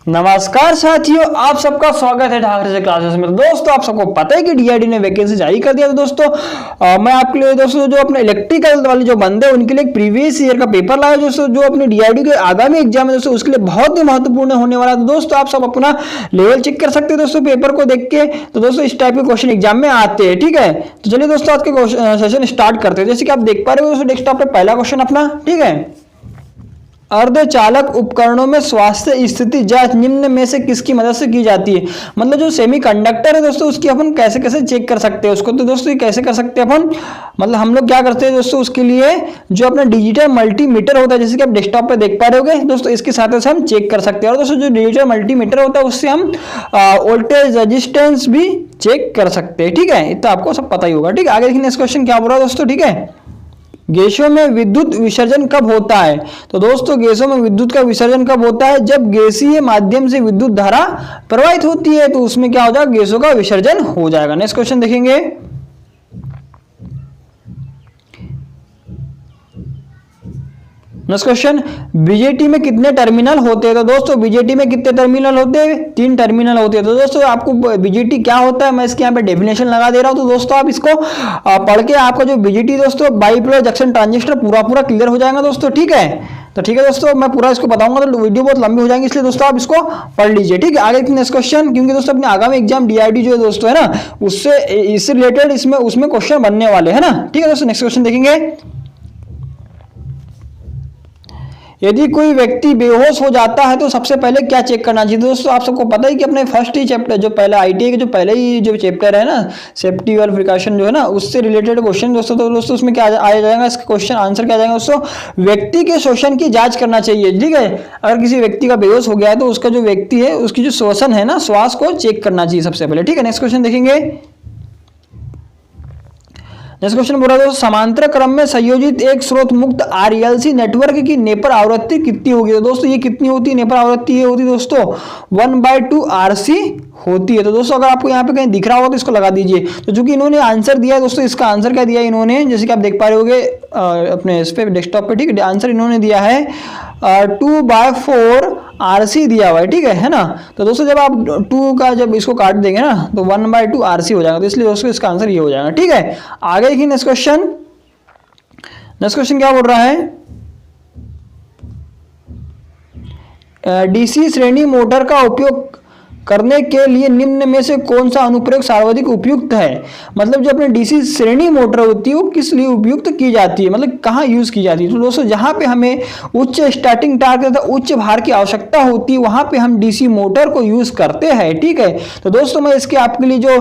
नमस्कार साथियों, आप सबका स्वागत है ठाकरे से क्लासेस में। तो दोस्तों, आप सबको पता है कि डीआईडी ने वैकेंसी जारी कर दिया। तो दोस्तों मैं आपके लिए दोस्तों जो अपने इलेक्ट्रिकल वाले जो बंदे हैं उनके लिए एक प्रीवियस ईयर का पेपर लाया दोस्तों, जो अपने डीआईडी के आगामी एग्जाम है दोस्तों उसके लिए बहुत ही महत्वपूर्ण होने वाला है। तो दोस्तों आप सब अपना लेवल चेक कर सकते हैं दोस्तों पेपर को देख के। तो दोस्तों इस टाइप के क्वेश्चन एग्जाम में आते हैं, ठीक है। तो चलिए दोस्तों आज के सेशन स्टार्ट करते हैं। जैसे कि आप देख पा रहे हो दोस्तों डेस्कटॉप पे पहला क्वेश्चन अपना, ठीक है। अर्धचालक उपकरणों में स्वास्थ्य स्थिति जांच निम्न में से किसकी मदद से की जाती है। मतलब जो सेमीकंडक्टर है दोस्तों उसकी अपन कैसे कैसे चेक कर सकते हैं उसको। तो दोस्तों ये कैसे कर सकते हैं अपन, मतलब हम लोग क्या करते हैं दोस्तों, उसके लिए जो अपना डिजिटल मल्टीमीटर होता है, जैसे कि आप डेस्कटॉप पे देख पा रहे होगे दोस्तों, इसके साथ से हम चेक कर सकते हैं। और दोस्तों जो डिजिटल मल्टीमीटर होता है उससे हम वोल्टेज रेजिस्टेंस भी चेक कर सकते हैं, ठीक है। इतना आपको सब पता ही होगा, ठीक है। आगे देखिए नेक्स्ट क्वेश्चन क्या बोल रहा है दोस्तों, ठीक है। गैसों में विद्युत विसर्जन कब होता है। तो दोस्तों गैसों में विद्युत का विसर्जन कब होता है, जब गैसीय माध्यम से विद्युत धारा प्रवाहित होती है तो उसमें क्या हो जाएगा, गैसों का विसर्जन हो जाएगा। नेक्स्ट क्वेश्चन देखेंगे। नेक्स्ट क्वेश्चन, बीजेटी में कितने टर्मिनल होते हैं। तो दोस्तों बीजेटी में कितने टर्मिनल होते हैं, 3 टर्मिनल होते हैं। तो दोस्तों आपको बीजेटी क्या होता है मैं इसके यहाँ पे डेफिनेशन लगा दे रहा हूँ। तो दोस्तों आप इसको पढ़ के आपका जो बीजेटी दोस्तों बाइपोलर जंक्शन ट्रांजिस्टर पूरा क्लियर हो जाएगा दोस्तों, ठीक है। तो ठीक है दोस्तों, मैं पूरा इसको बताऊंगा तो वीडियो बहुत लंबी हो जाएगी, इसलिए दोस्तों आप इसको पढ़ लीजिए, ठीक है। आगे नेक्स्ट क्वेश्चन, क्योंकि दोस्तों अपने आगामी एग्जाम डीआईडी जो है दोस्तों है ना, इससे रिलेटेड उसमें क्वेश्चन बनने वाले है ना, ठीक है दोस्तों। नेक्स्ट क्वेश्चन देखेंगे। यदि कोई व्यक्ति बेहोश हो जाता है तो सबसे पहले क्या चेक करना चाहिए। दोस्तों आप सबको पता है कि अपने फर्स्ट ही चैप्टर जो पहला आईटीआई के जो पहले ही जो चैप्टर है ना, सेफ्टी और प्रिकॉशन जो है ना, उससे रिलेटेड क्वेश्चन दोस्तों। तो दोस्तों उसमें क्या आ जाएगा, इसका क्वेश्चन आंसर क्या आ जाएगा दोस्तों, व्यक्ति के श्वसन की जांच करना चाहिए, ठीक है। अगर किसी व्यक्ति का बेहोश हो गया है तो उसका जो व्यक्ति है उसकी जो श्वसन है ना, श्वास को चेक करना चाहिए सबसे पहले, ठीक है। नेक्स्ट क्वेश्चन देखेंगे। नेक्स्ट क्वेश्चन बोल रहा है दोस्तों, समांतर क्रम में संयोजित एक स्रोत मुक्त आरएलसी नेटवर्क की नेपर आवृत्ति कितनी होगी। तो दोस्तों ये कितनी होती है नेपर आवृत्ति, ये होती है दोस्तों 1/2 RC होती है। तो दोस्तों अगर आपको यहाँ पे कहीं दिख रहा हो तो इसको लगा दीजिए। तो चूंकि इन्होंने आंसर दिया है दोस्तों, इसका आंसर क्या दिया है इन्होंने, जैसे कि आप देख पा रहे होगे अपने इस पे डेस्कटॉप पे, ठीक है। आंसर इन्होंने दिया है 2/4 RC दिया हुआ है, ठीक है ना। तो दोस्तों जब आप 2 का जब इसको काट देंगे ना तो 1/2 RC हो जाएगा। तो इसलिए दोस्तों इसका आंसर ये हो जाएगा, ठीक है। आगे देखिए नेक्स्ट क्वेश्चन। नेक्स्ट क्वेश्चन क्या बोल रहा है, डीसी श्रेणी मोटर का उपयोग करने के लिए निम्न में से कौन सा अनुप्रयोग सर्वाधिक उपयुक्त है। मतलब जो अपने डीसी श्रेणी मोटर होती है वो किस लिए उपयुक्त की जाती है, मतलब कहाँ यूज की जाती है। तो दोस्तों जहाँ पे हमें उच्च स्टार्टिंग टॉर्क तथा उच्च भार की आवश्यकता होती है वहाँ पे हम डीसी मोटर को यूज करते हैं, ठीक है। तो दोस्तों मैं इसके आपके लिए जो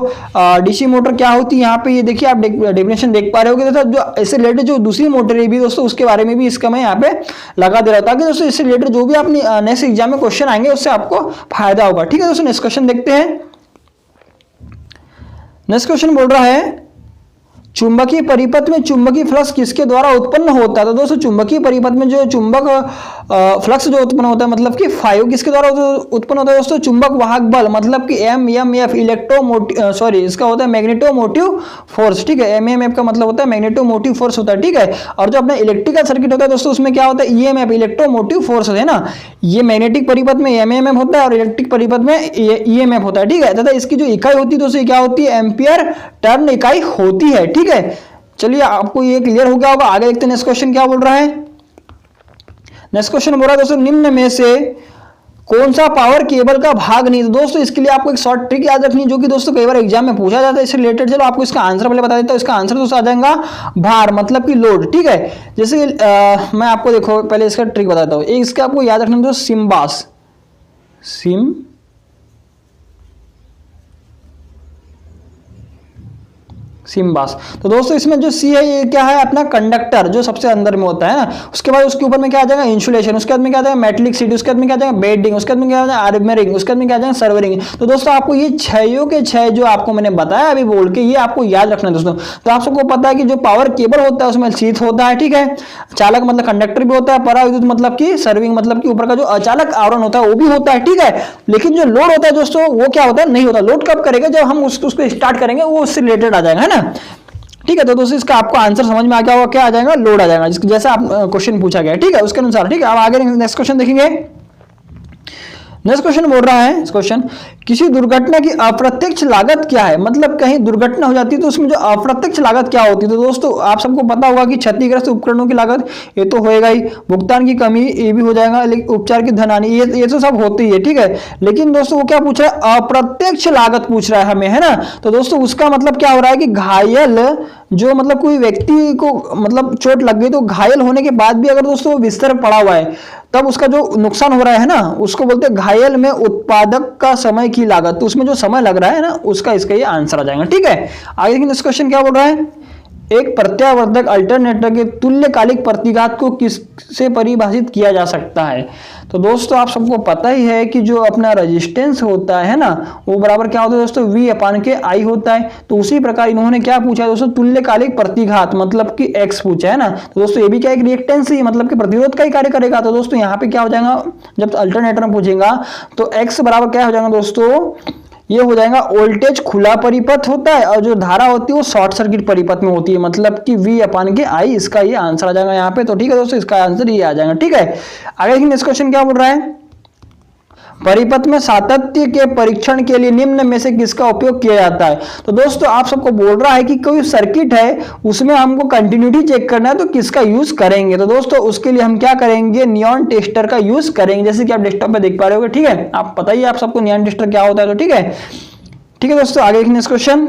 डीसी मोटर क्या होती है यहाँ पे ये देखिए आप डेफिनेशन देख पा रहे होगे, तथा जो इससे रिलेटेड जो दूसरी मोटर है भी दोस्तों उसके बारे में भी इसका मैं यहाँ पे लगा दे रहा हूँ, ताकि दोस्तों इससे रिलेटेड जो भी अपनी नेक्स्ट एग्जाम में क्वेश्चन आएंगे उससे आपको फायदा होगा, ठीक है दोस्तों। नेक्स्ट क्वेश्चन देखते हैं। नेक्स्ट क्वेश्चन बोल रहा है, चुंबकीय परिपथ में चुंबकीय फ्लक्स किसके द्वारा उत्पन्न होता है। तो दोस्तों चुंबकीय परिपथ में जो चुंबक फ्लक्स जो उत्पन्न होता है मतलब कि फाइव किसके द्वारा उत्पन्न होता है दोस्तों, चुंबक वाहक बल, मतलब कि एमएमएफ इसका होता है मैग्नेटोमोटिव फोर्स, ठीक है। एमएमएफ का मतलब होता है मैग्नेटोमोटिव फोर्स होता है, ठीक है। और जो अपना इलेक्ट्रिकल सर्किट होता है दोस्तों उसमें क्या होता है, ईएमएफ इलेक्ट्रोमोटिव फोर्स है ना। ये मैग्नेटिक परिपथ में एमएमएफ होता है और इलेक्ट्रिक परिपथ में ईएमएफ होता है, ठीक है। तथा इसकी जो इकाई होती है दोस्तों क्या होती है, एम्पियर टर्न इकाई होती है, ठीक है। चलिए आपको ये क्लियर हो गया होगा। आगे देखते हैं नेक्स्ट क्वेश्चन क्या बोल रहा है। नेक्स्ट क्वेश्चन बोल रहा है दोस्तों, निम्न में से कौन सा पावर केबल का भाग नहीं। तो दोस्तों इसके लिए आपको एक शॉर्ट ट्रिक याद रखनी है जो कि दोस्तों कई बार एग्जाम में पूछा जाता है इससे रिलेटेड। चलो आपको इसका आंसर पहले बता देता हूं। इसका आंसर दोस्तों आ जाएगा भार, मतलब कि लोड, ठीक है। जैसे मैं आपको देखो पहले इसका ट्रिक बताता हूं। इसका आपको याद रखना दोस्तों सिम्बास, सिम्बास। तो दोस्तों इसमें जो सी है ये क्या है, अपना कंडक्टर जो सबसे अंदर में होता है ना। उसके बाद उसके ऊपर में क्या आ जाएगा, इंसुलेशन। उसके बाद में क्या आ जाएगा, मेटलिक शीट। उसके बाद में क्या आ जाएगा, बेडिंग। उसके बाद में क्या आ जाएगा, आर्मरिंग। उसके बाद में क्या आ जाएगा, सर्वरिंग। तो दोस्तों आपको ये छयों के छह जो आपको मैंने बताया अभी बोल के, ये आपको याद रखना है दोस्तों। तो आप सबको पता है कि जो पावर केबल होता है उसमें शीथ होता है, ठीक है। चालक मतलब कंडक्टर भी होता है, पराविद्युत मतलब कि सर्विंग मतलब कि ऊपर का जो अचालक आवरण होता है वो भी होता है, ठीक है। लेकिन जो लोड होता है दोस्तों वो क्या होता है, नहीं होता। लोड कब करेगा, जब हम उसको स्टार्ट करेंगे वो उससे रिलेटेड आ जाएगा, है ना, ठीक है। तो दोस्तों इसका आपको आंसर समझ में आ गया होगा, क्या आ जाएगा, लोड आ जाएगा, जैसा आप क्वेश्चन पूछा गया, ठीक है, उसके अनुसार, ठीक है। अब आगे नेक्स्ट क्वेश्चन देखेंगे। नेक्स्ट क्वेश्चन बोल रहा है, इस क्वेश्चन किसी दुर्घटना की अप्रत्यक्ष लागत क्या है, मतलब कहीं दुर्घटना हो जाती है तो उसमें जो अप्रत्यक्ष लागत क्या होती है। तो दोस्तों आप सबको पता होगा कि क्षतिग्रस्त उपकरणों की लागत ये तो होएगा ही, भुगतान की कमी ये भी हो जाएगा, लेकिन उपचार की धनहानि ये तो सब होती है, ठीक है। लेकिन दोस्तों वो क्या पूछ रहा है, अप्रत्यक्ष लागत पूछ रहा है हमें, है ना। तो दोस्तों उसका मतलब क्या हो रहा है कि घायल जो मतलब कोई व्यक्ति को मतलब चोट लग गई तो घायल होने के बाद भी अगर दोस्तों वो बिस्तर पर पड़ा हुआ है तब उसका जो नुकसान हो रहा है ना उसको बोलते हैं घायल में उत्पादक का समय की लागत। तो उसमें जो समय लग रहा है ना उसका इसका ये आंसर आ जाएगा, ठीक है। आगे देखिए नेक्स्ट क्वेश्चन क्या बोल रहा है, एक प्रत्यावर्तक अल्टरनेटर के तुल्यकालिक प्रतिघात को किससे परिभाषित किया जा सकता है। तो दोस्तों आप सबको पता ही है कि जो अपना रेजिस्टेंस होता है ना वो बराबर क्या होता है दोस्तों, V अपान के I होता है। तो उसी प्रकार इन्होंने क्या पूछा है दोस्तों, तुल्यकालिक प्रतिघात मतलब कि X पूछा है ना। तो दोस्तों ये भी क्या एक रिएक्टेंस ही मतलब कि प्रतिरोध का ही कार्य करेगा। तो दोस्तों यहाँ पे क्या हो जाएगा, जब अल्टरनेटर में पूछेगा तो X बराबर क्या हो जाएगा दोस्तों, ये हो जाएगा वोल्टेज खुला परिपथ होता है और जो धारा होती है वो शॉर्ट सर्किट परिपथ में होती है, मतलब कि V अपान के I, इसका ये आंसर आ जाएगा यहाँ पे। तो ठीक है दोस्तों इसका आंसर ये आ जाएगा, ठीक है। आगे देखिए नेक्स्ट क्वेश्चन क्या बोल रहा है, परिपथ में सातत्य के परीक्षण के लिए निम्न में से किसका उपयोग किया जाता है। तो दोस्तों आप सबको बोल रहा है कि कोई सर्किट है उसमें हमको कंटिन्यूटी चेक करना है तो किसका यूज करेंगे। तो दोस्तों उसके लिए हम क्या करेंगे, नियॉन टेस्टर का यूज करेंगे, जैसे कि आप डेस्कटॉप पे देख पा रहे होगे, ठीक है। आप पता ही आप सबको नियॉन टेस्टर क्या होता है। तो ठीक है दोस्तों आगे देखिए नेक्स्ट क्वेश्चन,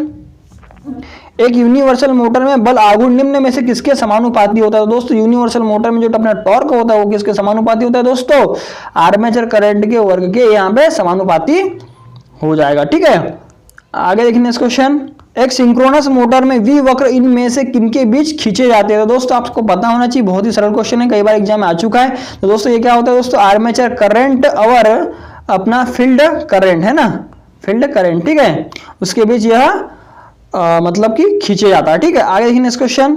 एक यूनिवर्सल मोटर में बल आघूर्ण निम्न में से किसके समानुपाती होता है। तो दोस्तों यूनिवर्सल मोटर में जो अपना टॉर्क होता है वो किसके समानुपाती होता है दोस्तों, आर्मेचर करंट के वर्ग के यहाँ पे समानुपाती हो जाएगा, ठीक है। आगे देखिए नेक्स्ट क्वेश्चन, एक सिंक्रोनस मोटर में V वक्र इनमें से किनके बीच खींचे जाते हैं। तो दोस्तों आपको पता होना चाहिए, बहुत ही सरल क्वेश्चन है, कई बार एग्जाम में आ चुका है। तो दोस्तों ये क्या होता है दोस्तों, आर्मेचर करंट और अपना फील्ड करंट है ना, फील्ड करंट, ठीक है, उसके बीच यह मतलब कि खींचे जाता है, ठीक है। आगे देखिए नेक्स्ट क्वेश्चन,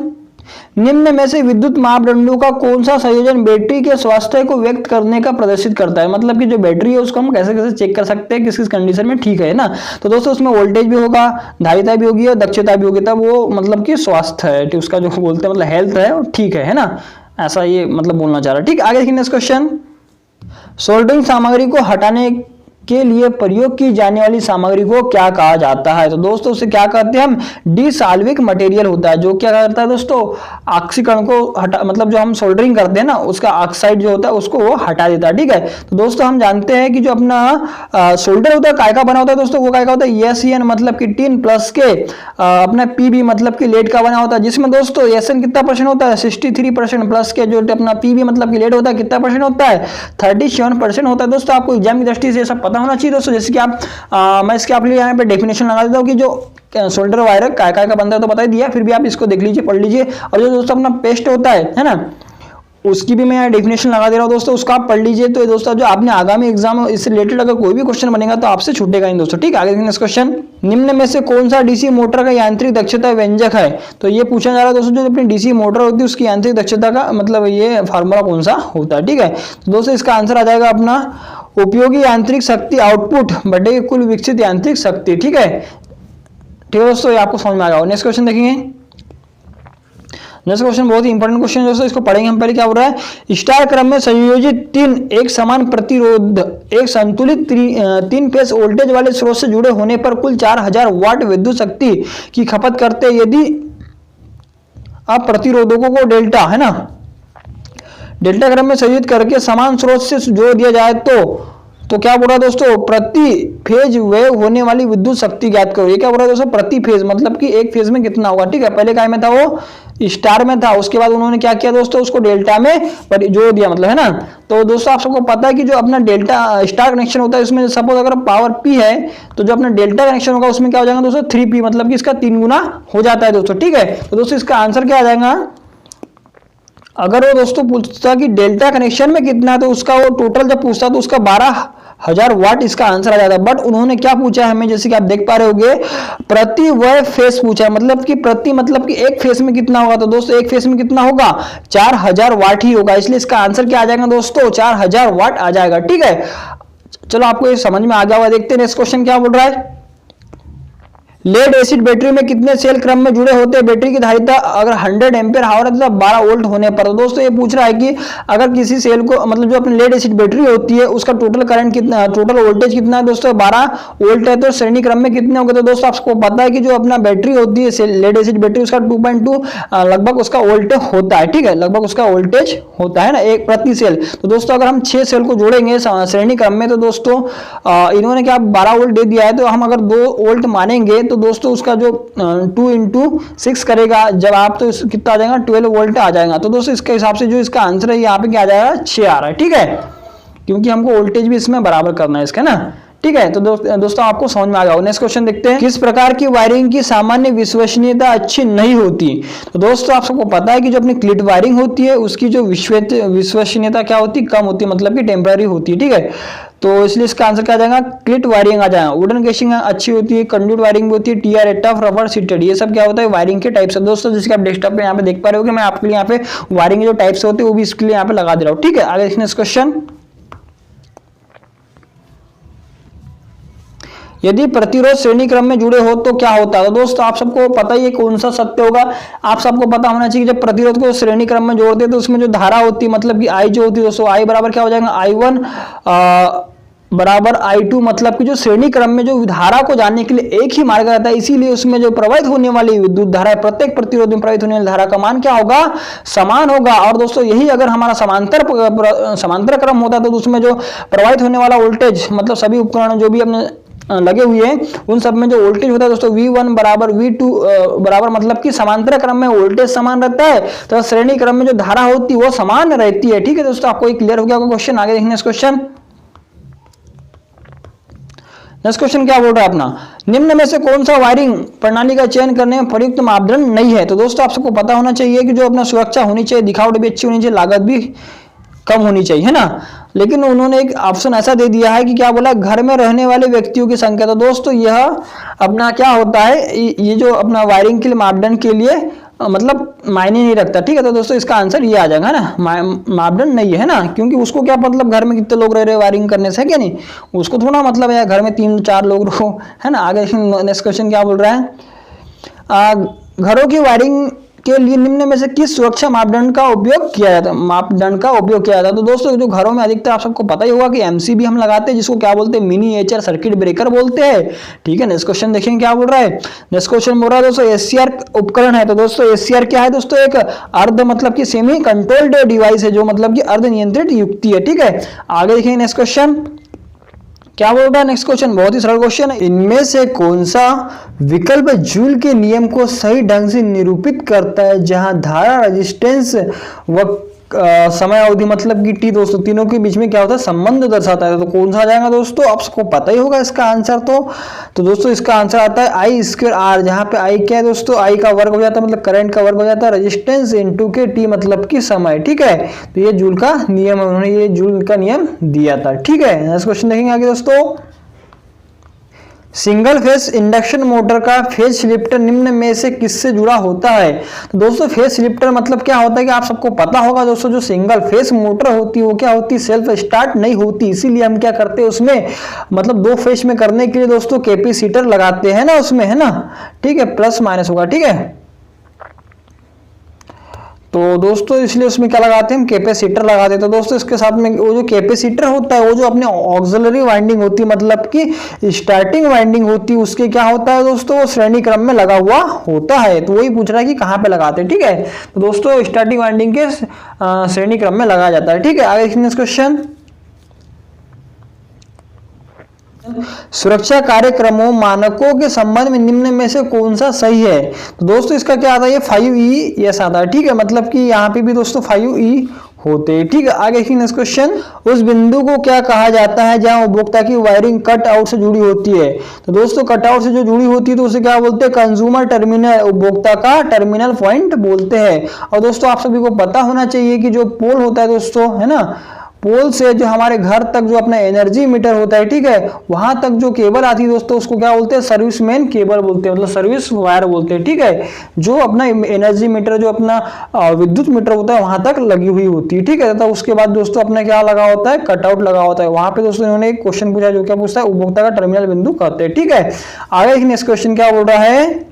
निम्न में से विद्युत मापदंडों का कौन सा संयोजन बैटरी के स्वास्थ्य को व्यक्त करने का प्रदर्शित करता है, मतलब कि जो बैटरी है उसको हम कैसे कैसे चेक कर सकते हैं किस किस कंडीशन में ठीक है ना। तो दोस्तों उसमें वोल्टेज भी होगा, धारिता भी होगी और दक्षता भी होगी, तब वो मतलब कि स्वास्थ्य है, तो उसका जो बोलते हैं मतलब हेल्थ है वो ठीक है ना, ऐसा ये मतलब बोलना चाह रहा है, ठीक। आगे देखिए नेक्स्ट क्वेश्चन, सोल्डरिंग सामग्री को हटाने के लिए प्रयोग की जाने वाली सामग्री को क्या कहा जाता है। तो दोस्तों उसे क्या कहते हैं हम, डिसॉल्विंग मटेरियल होता है, जो क्या करता है दोस्तों, ऑक्सीकरण को हटा, मतलब जो हम सोल्डरिंग करते हैं ना उसका ऑक्साइड जो होता है उसको वो हटा देता है, ठीक है। तो दोस्तों हम जानते हैं कि जो अपना सोल्डर होता है काय का बना होता है दोस्तों, वो काय का होता है SN मतलब कि टिन प्लस के अपना PB मतलब कि लेड का बना होता है, जिसमें दोस्तों SN कितना परसेंट होता है 63% प्लस के जो अपना PB मतलब कि लेड होता है कितना परसेंट होता है 37% होता है। दोस्तों आपको एग्जाम की दृष्टि से सब होना चाहिए दोस्तों, जैसे कि आप मैं इसके आप लिए यहाँ पे डेफिनेशन लगा देता हूँ कि जो सोल्डर वायर काय का बनता है तो बता ही दिया, फिर भी आप इसको देख लीजिए, पढ़ लीजिए। और जो दोस्तों अपना पेस्ट होता है ना उसकी भी मैं डेफिनेशन लगा दे रहा हूँ दोस्तों, उसका आप पढ़ लीजिए। तो दोस्तों जो आपने आगामी एग्जाम इससे रिलेटेड अगर कोई भी क्वेश्चन बनेगा तो आपसे छूटेगा नहीं दोस्तों, ठीक। आगे नेक्स्ट क्वेश्चन, निम्न में से कौन सा डीसी मोटर का यांत्रिक दक्षता व्यंजक है। तो ये पूछा जा रहा है दोस्तों, जो अपनी डीसी मोटर होती है उसकी यांत्रिक दक्षता का मतलब ये फार्मूला कौन सा होता है, ठीक है। तो दोस्तों इसका आंसर आ जाएगा अपना उपयोगी यांत्रिक शक्ति आउटपुट बटे कुल विकसित यांत्रिक शक्ति, ठीक है। ठीक है दोस्तों ये आपको समझ में आ गया। नेक्स्ट क्वेश्चन देखेंगे, नेक्स्ट क्वेश्चन बहुत ही इंपॉर्टेंट क्वेश्चन है दोस्तों, इसको पढ़ेंगे हम। पहले क्या हो रहा है, स्टार क्रम में संयोजित 3 एक समान प्रतिरोध एक संतुलित 3 फेज वोल्टेज वाले स्रोत से जुड़े होने पर कुल 4000 वाट विद्युत शक्ति की खपत करते हैं। यदि आप प्रतिरोधकों को डेल्टा है ना, डेल्टा क्रम में संयोजित करके समान स्रोत से जोड़ दिया जाए तो क्या बोल रहा है दोस्तों, प्रति फेज व्यय होने वाली विद्युत शक्ति ज्ञात करो। ये क्या बोल रहा है दोस्तों, प्रति फेज मतलब कि एक फेज में कितना होगा, ठीक है। पहले काय में था, वो स्टार में था, उसके बाद उन्होंने क्या किया दोस्तों, उसको डेल्टा में जोड़ दिया, मतलब है ना। तो दोस्तों आप सबको पता है कि जो अपना डेल्टा स्टार कनेक्शन होता है उसमें सपोज अगर पावर P है तो जो अपना डेल्टा कनेक्शन होगा उसमें क्या हो जाएगा दोस्तों 3P, मतलब कि इसका 3 गुना हो जाता है दोस्तों, ठीक है। तो दोस्तों इसका आंसर क्या आ जाएगा, अगर वो दोस्तों पूछता कि डेल्टा कनेक्शन में कितना, तो उसका वो टोटल जब पूछता तो उसका 12,000 वाट इसका आंसर आ जाता। बट उन्होंने क्या पूछा है हमें, जैसे कि आप देख पा रहे होंगे प्रति वह फेस पूछा है, मतलब कि प्रति मतलब कि एक फेस में कितना होगा। तो दोस्तों एक फेस में कितना होगा 4000 वाट ही होगा, इसलिए इसका आंसर क्या आ जाएगा दोस्तों 4000 वाट आ जाएगा, ठीक है। चलो आपको ये समझ में आ गया होगा। देखते हैं नेक्स्ट क्वेश्चन क्या बोल रहा है, लेड एसिड बैटरी में कितने सेल क्रम में जुड़े होते हैं? बैटरी की धारिता अगर 100 एम्पियर आवर है तो 12 वोल्ट होने पर। तो दोस्तों ये पूछ रहा है कि अगर किसी सेल को मतलब जो अपनी लेड एसिड बैटरी होती है उसका टोटल करंट कितना, टोटल वोल्टेज कितना है दोस्तों? 12 वोल्ट है। तो श्रेणी क्रम में कितने होंगे? तो दोस्तों आपको पता है कि जो अपना बैटरी होती है लेड एसिड बैटरी उसका 2.2 लगभग उसका वोल्टेज होता है, ठीक है, लगभग उसका वोल्टेज होता है ना एक प्रति सेल। तो दोस्तों अगर हम 6 सेल को जोड़ेंगे श्रेणी क्रम में तो दोस्तों इन्होंने क्या 12 वोल्ट दे दिया है, तो हम अगर 2 वोल्ट मानेंगे तो दोस्तों उसका जो 2 इंटू 6 करेगा जब आप, तो कितना आ जाएगा? 12 वोल्ट आ जाएगा। तो दोस्तों इसके हिसाब से जो इसका आंसर है यहाँ पे क्या आ जाएगा? 6 आ रहा है, ठीक है, क्योंकि हमको वोल्टेज भी इसमें बराबर करना है इसका ना, ठीक है। तो दोस्तों आपको समझ में आ गया। नेक्स्ट क्वेश्चन देखते हैं, किस प्रकार की वायरिंग की सामान्य विश्वसनीयता अच्छी नहीं होती? तो दोस्तों आप सबको पता है कि जो अपनी क्लिट वायरिंग होती है उसकी जो विश्वसनीयता क्या होती है? कम होती है, मतलब कि टेम्पररी होती है, ठीक है। तो इसलिए इसका आंसर क्या आ जाएगा? क्लिट वायरिंग आ जाएगा। वुडन केशिंग अच्छी होती है, कंड्यूट वायरिंग भी होती है, टीआर टफ, रबर सीटेड, ये सब क्या होता है? वायरिंग के टाइप्स है दोस्तों, जिसके आप डेस्कटॉप पे यहाँ पे देख पा रहे हो कि मैं आपके लिए यहाँ पे वायरिंग के जो टाइप्स होते हैं वो भी इसके लिए यहाँ पे लगा दे रहा हूँ, ठीक है। आगे नेक्स्ट क्वेश्चन, यदि प्रतिरोध श्रेणी क्रम में जुड़े हो तो क्या होता है? तो दोस्तों आप सबको पता ही है कौन सा सत्य होगा, आप सबको पता होना चाहिए। जब प्रतिरोध को श्रेणी क्रम में जोड़ते हैं तो उसमें जो धारा होती है, मतलब कि आई जो होती है दोस्तों, आई बराबर क्या हो जाएगा? I1 बराबर I2, मतलब कि जो श्रेणी क्रम में जो धारा को जानने के लिए एक ही मार्ग रहता है, इसीलिए उसमें जो प्रवाहित होने वाली विद्युत धारा है, प्रत्येक प्रतिरोध में प्रवाहित होने वाली धारा का मान क्या होगा? समान होगा। और दोस्तों यही अगर हमारा समांतर क्रम होता तो उसमें जो प्रवाहित होने वाला वोल्टेज, मतलब सभी उपकरण जो भी अपने लगे हुए हैं उन सब में जो वोल्टेज होता है दोस्तों V1 बराबर V2 बराबर, मतलब कि समांतर क्रम में वोल्टेज समान रहता है तो श्रेणी क्रम में जो धारा होती है वो समान रहती है, ठीक है दोस्तों। आपको क्लियर हो गया होगा क्वेश्चन। आगे देखने क्वेश्चन, नेक्स्ट क्वेश्चन क्या बोल रहा है अपना, निम्न में से कौन सा वायरिंग प्रणाली का चयन करने में प्रयुक्त मापदंड नहीं है? तो दोस्तों आप सबको पता होना चाहिए कि जो अपना सुरक्षा होनी चाहिए, दिखावट भी अच्छी होनी चाहिए, लागत भी कम होनी चाहिए, है ना। लेकिन उन्होंने एक ऑप्शन ऐसा दे दिया है कि क्या बोला? घर में रहने वाले व्यक्तियों की संख्या। तो दोस्तों यह अपना क्या होता है, ये जो अपना वायरिंग के लिए मापदंड के लिए मतलब मायने नहीं रखता, ठीक है। तो दोस्तों इसका आंसर ये आ जाएगा ना, मापदंड नहीं है ना, क्योंकि उसको क्या मतलब घर में कितने लोग रह रहे वायरिंग करने से, क्या नहीं, उसको थोड़ा मतलब है घर में 3-4 लोग रहो, है ना। आगे नेक्स्ट क्वेश्चन क्या बोल रहा है, घरों की वायरिंग के लिए निम्न में से किस सुरक्षा मापदंड का उपयोग किया जाता है? तो दोस्तों जो घरों में अधिकतर आप सबको पता ही होगा कि एमसीबी हम लगाते हैं, जिसको क्या बोलते हैं? मिनिएचर सर्किट ब्रेकर बोलते हैं, ठीक है। नेक्स्ट क्वेश्चन देखेंगे क्या बोल रहा है। नेक्स्ट क्वेश्चन बोल रहा है दोस्तों एससीआर उपकरण है। तो दोस्तों एससीआर क्या है दोस्तों? एक अर्ध मतलब कि सेमी कंट्रोल्ड डिवाइस है, जो मतलब कि अर्ध नियंत्रित युक्ति है, ठीक है। आगे देखेंगे नेक्स्ट क्वेश्चन क्या बोल रहा है। नेक्स्ट क्वेश्चन बहुत ही सरल क्वेश्चन है, इनमें से कौन सा विकल्प जूल के नियम को सही ढंग से निरूपित करता है, जहां धारा, रेजिस्टेंस व समय अवधि मतलब कि टी, दोस्तों तीनों के बीच में क्या होता है? संबंध दर्शाता है। तो कौन सा आ जाएगा दोस्तों? आप सबको पता ही होगा इसका आंसर। तो दोस्तों इसका आंसर आता है I²R, जहां पे I क्या है दोस्तों? I का वर्ग हो जाता है, मतलब करंट का वर्ग हो जाता है, रेजिस्टेंस इनटू के टी मतलब कि समय, ठीक है। तो ये जूल का नियम है, उन्होंने ये जूल का नियम दिया था, ठीक है। नेक्स्ट क्वेश्चन देखेंगे आगे दोस्तों, सिंगल फेज इंडक्शन मोटर का फेज शिफ्टर निम्न में से किससे जुड़ा होता है? तो दोस्तों फेज शिफ्टर मतलब क्या होता है कि आप सबको पता होगा दोस्तों, जो सिंगल फेज मोटर होती है वो क्या होती है? सेल्फ स्टार्ट नहीं होती, इसीलिए हम क्या करते हैं उसमें, मतलब 2 फेज में करने के लिए दोस्तों कैपेसिटर लगाते हैं ना उसमें, है ना, ठीक है, प्लस माइनस होगा, ठीक है। तो दोस्तों इसलिए उसमें क्या लगाते हैं? हम कैपेसिटर लगाते हैं। तो दोस्तों इसके साथ में वो जो कैपेसिटर होता है वो जो अपने ऑक्सिलरी वाइंडिंग होती है, मतलब कि स्टार्टिंग वाइंडिंग होती है, उसके क्या होता है दोस्तों? वो श्रेणी क्रम में लगा हुआ होता है। तो वही पूछ रहा है कि कहाँ पे लगाते हैं, ठीक है। तो दोस्तों स्टार्टिंग वाइंडिंग के श्रेणी क्रम में लगाया जाता है, ठीक है। आगे नेक्स्ट क्वेश्चन, सुरक्षा कार्यक्रमों मानकों के संबंध में निम्न में से कौन सा सही है? तो दोस्तों इसका क्या आता है? 5E आता है, ठीक है, मतलब कि यहाँ पे भी दोस्तों 5E होते हैं, ठीक है। आगे नेक्स्ट क्वेश्चन, उस बिंदु को क्या कहा जाता है जहां उपभोक्ता की वायरिंग कट आउट से जुड़ी होती है? तो दोस्तों कट आउट से जो जुड़ी होती है तो उसे क्या बोलते हैं? कंज्यूमर टर्मिनल, उपभोक्ता का टर्मिनल पॉइंट बोलते हैं। और दोस्तों आप सभी को पता होना चाहिए कि जो पोल होता है दोस्तों, है ना, पोल से जो हमारे घर तक जो अपना एनर्जी मीटर होता है, ठीक है, वहां तक जो केबल आती है दोस्तों उसको क्या बोलते हैं, सर्विसमैन केबल बोलते हैं, मतलब सर्विस वायर बोलते हैं, ठीक है, जो अपना एनर्जी मीटर जो अपना विद्युत मीटर होता है वहां तक लगी हुई होती है, ठीक है। तो उसके बाद दोस्तों अपना क्या लगा होता है, कटआउट लगा होता है। वहां पे दोस्तों इन्होंने एक क्वेश्चन पूछा जो क्या पूछता है, उपभोक्ता का टर्मिनल बिंदु कहते हैं, ठीक है। आगे देखिए नेक्स्ट क्वेश्चन क्या बोल रहा है।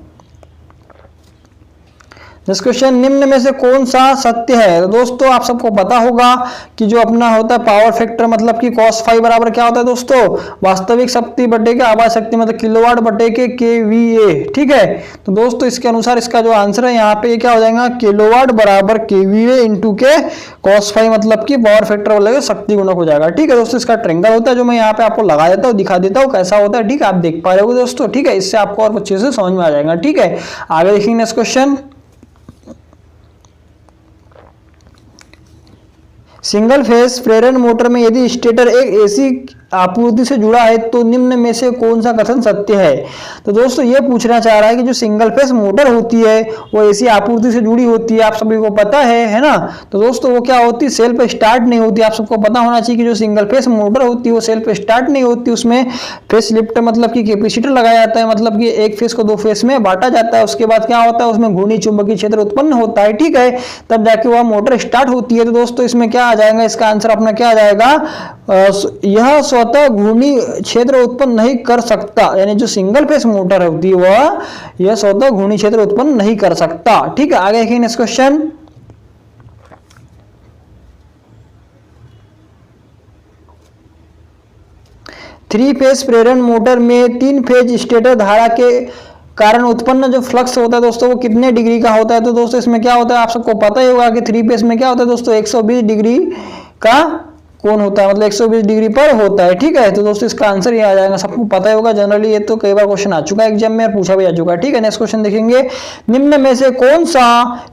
नेक्स्ट क्वेश्चन, निम्न में से कौन सा सत्य है। तो दोस्तों आप सबको पता होगा कि जो अपना होता है पावर फैक्टर मतलब कि cos फाई बराबर क्या होता है दोस्तों, वास्तविक शक्ति बटे के आभासी शक्ति मतलब किलोवाट बटे के केवीए, ठीक है। तो दोस्तों इसके अनुसार इसका जो आंसर है यहाँ पे क्या हो जाएगा, किलोवाट बराबर केवीए इंटू के cos फाई मतलब कि पावर फैक्टर बोलेगा शक्ति गुणक हो जाएगा, ठीक है दोस्तों। इसका ट्रेंगल होता है जो मैं यहाँ पे आपको लगा देता हूँ, दिखा देता हूँ कैसा होता है, ठीक है, आप देख पा रहे हो दोस्तों, ठीक है। इससे आपको और अच्छे से समझ में आ जाएगा, ठीक है। आगे देखेंगे नेक्स्ट क्वेश्चन, सिंगल फेज प्रेरण मोटर में यदि स्टेटर एक एसी आपूर्ति से जुड़ा है तो निम्न में से कौन सा कथन सत्य है। तो दोस्तों ये पूछना चाह रहा है कि जो सिंगल फेज मोटर होती है वो एसी आपूर्ति से जुड़ी होती है, आप सभी को पता है ना। तो दोस्तों वो क्या होती है, सेल्फ स्टार्ट नहीं होती। आप सबको पता होना चाहिए कि जो सिंगल फेज मोटर होती है वो सेल्फ स्टार्ट नहीं होती, उसमें फेस लिफ्ट मतलब कि कैपेसिटर लगाया जाता है, मतलब कि एक फेस को दो फेस में बांटा जाता है। उसके बाद क्या होता है, उसमें घूर्णी चुंबकीय क्षेत्र उत्पन्न होता है, ठीक है, तब जाके वह मोटर स्टार्ट होती है। तो दोस्तों इसमें क्या आ जाएगा, इसका आंसर अपना क्या आ जाएगा, यह स्वतः घूर्णी क्षेत्र उत्पन्न नहीं कर सकता, यानी जो सिंगल फेस मोटर होती है वह यह स्वतः घूर्णी क्षेत्र उत्पन्न नहीं कर सकता, ठीक है। आगे देखिए नेक्स्ट क्वेश्चन, थ्री फेज प्रेरण मोटर में तीन फेज स्टेटर धारा के कारण उत्पन्न जो फ्लक्स होता है दोस्तों वो कितने डिग्री का होता है। तो दोस्तों इसमें क्या होता है, आप सबको पता ही होगा कि थ्री फेज में क्या होता है दोस्तों, 120 डिग्री का कोण होता है, मतलब 120 डिग्री पर होता है, ठीक है। तो दोस्तों इसका आंसर ये आ जाएगा, सबको पता ही होगा जनरली, ये तो कई बार क्वेश्चन आ चुका है एग्जाम में और पूछा भी आ चुका है, ठीक है। नेक्स्ट क्वेश्चन देखेंगे, निम्न में से कौन सा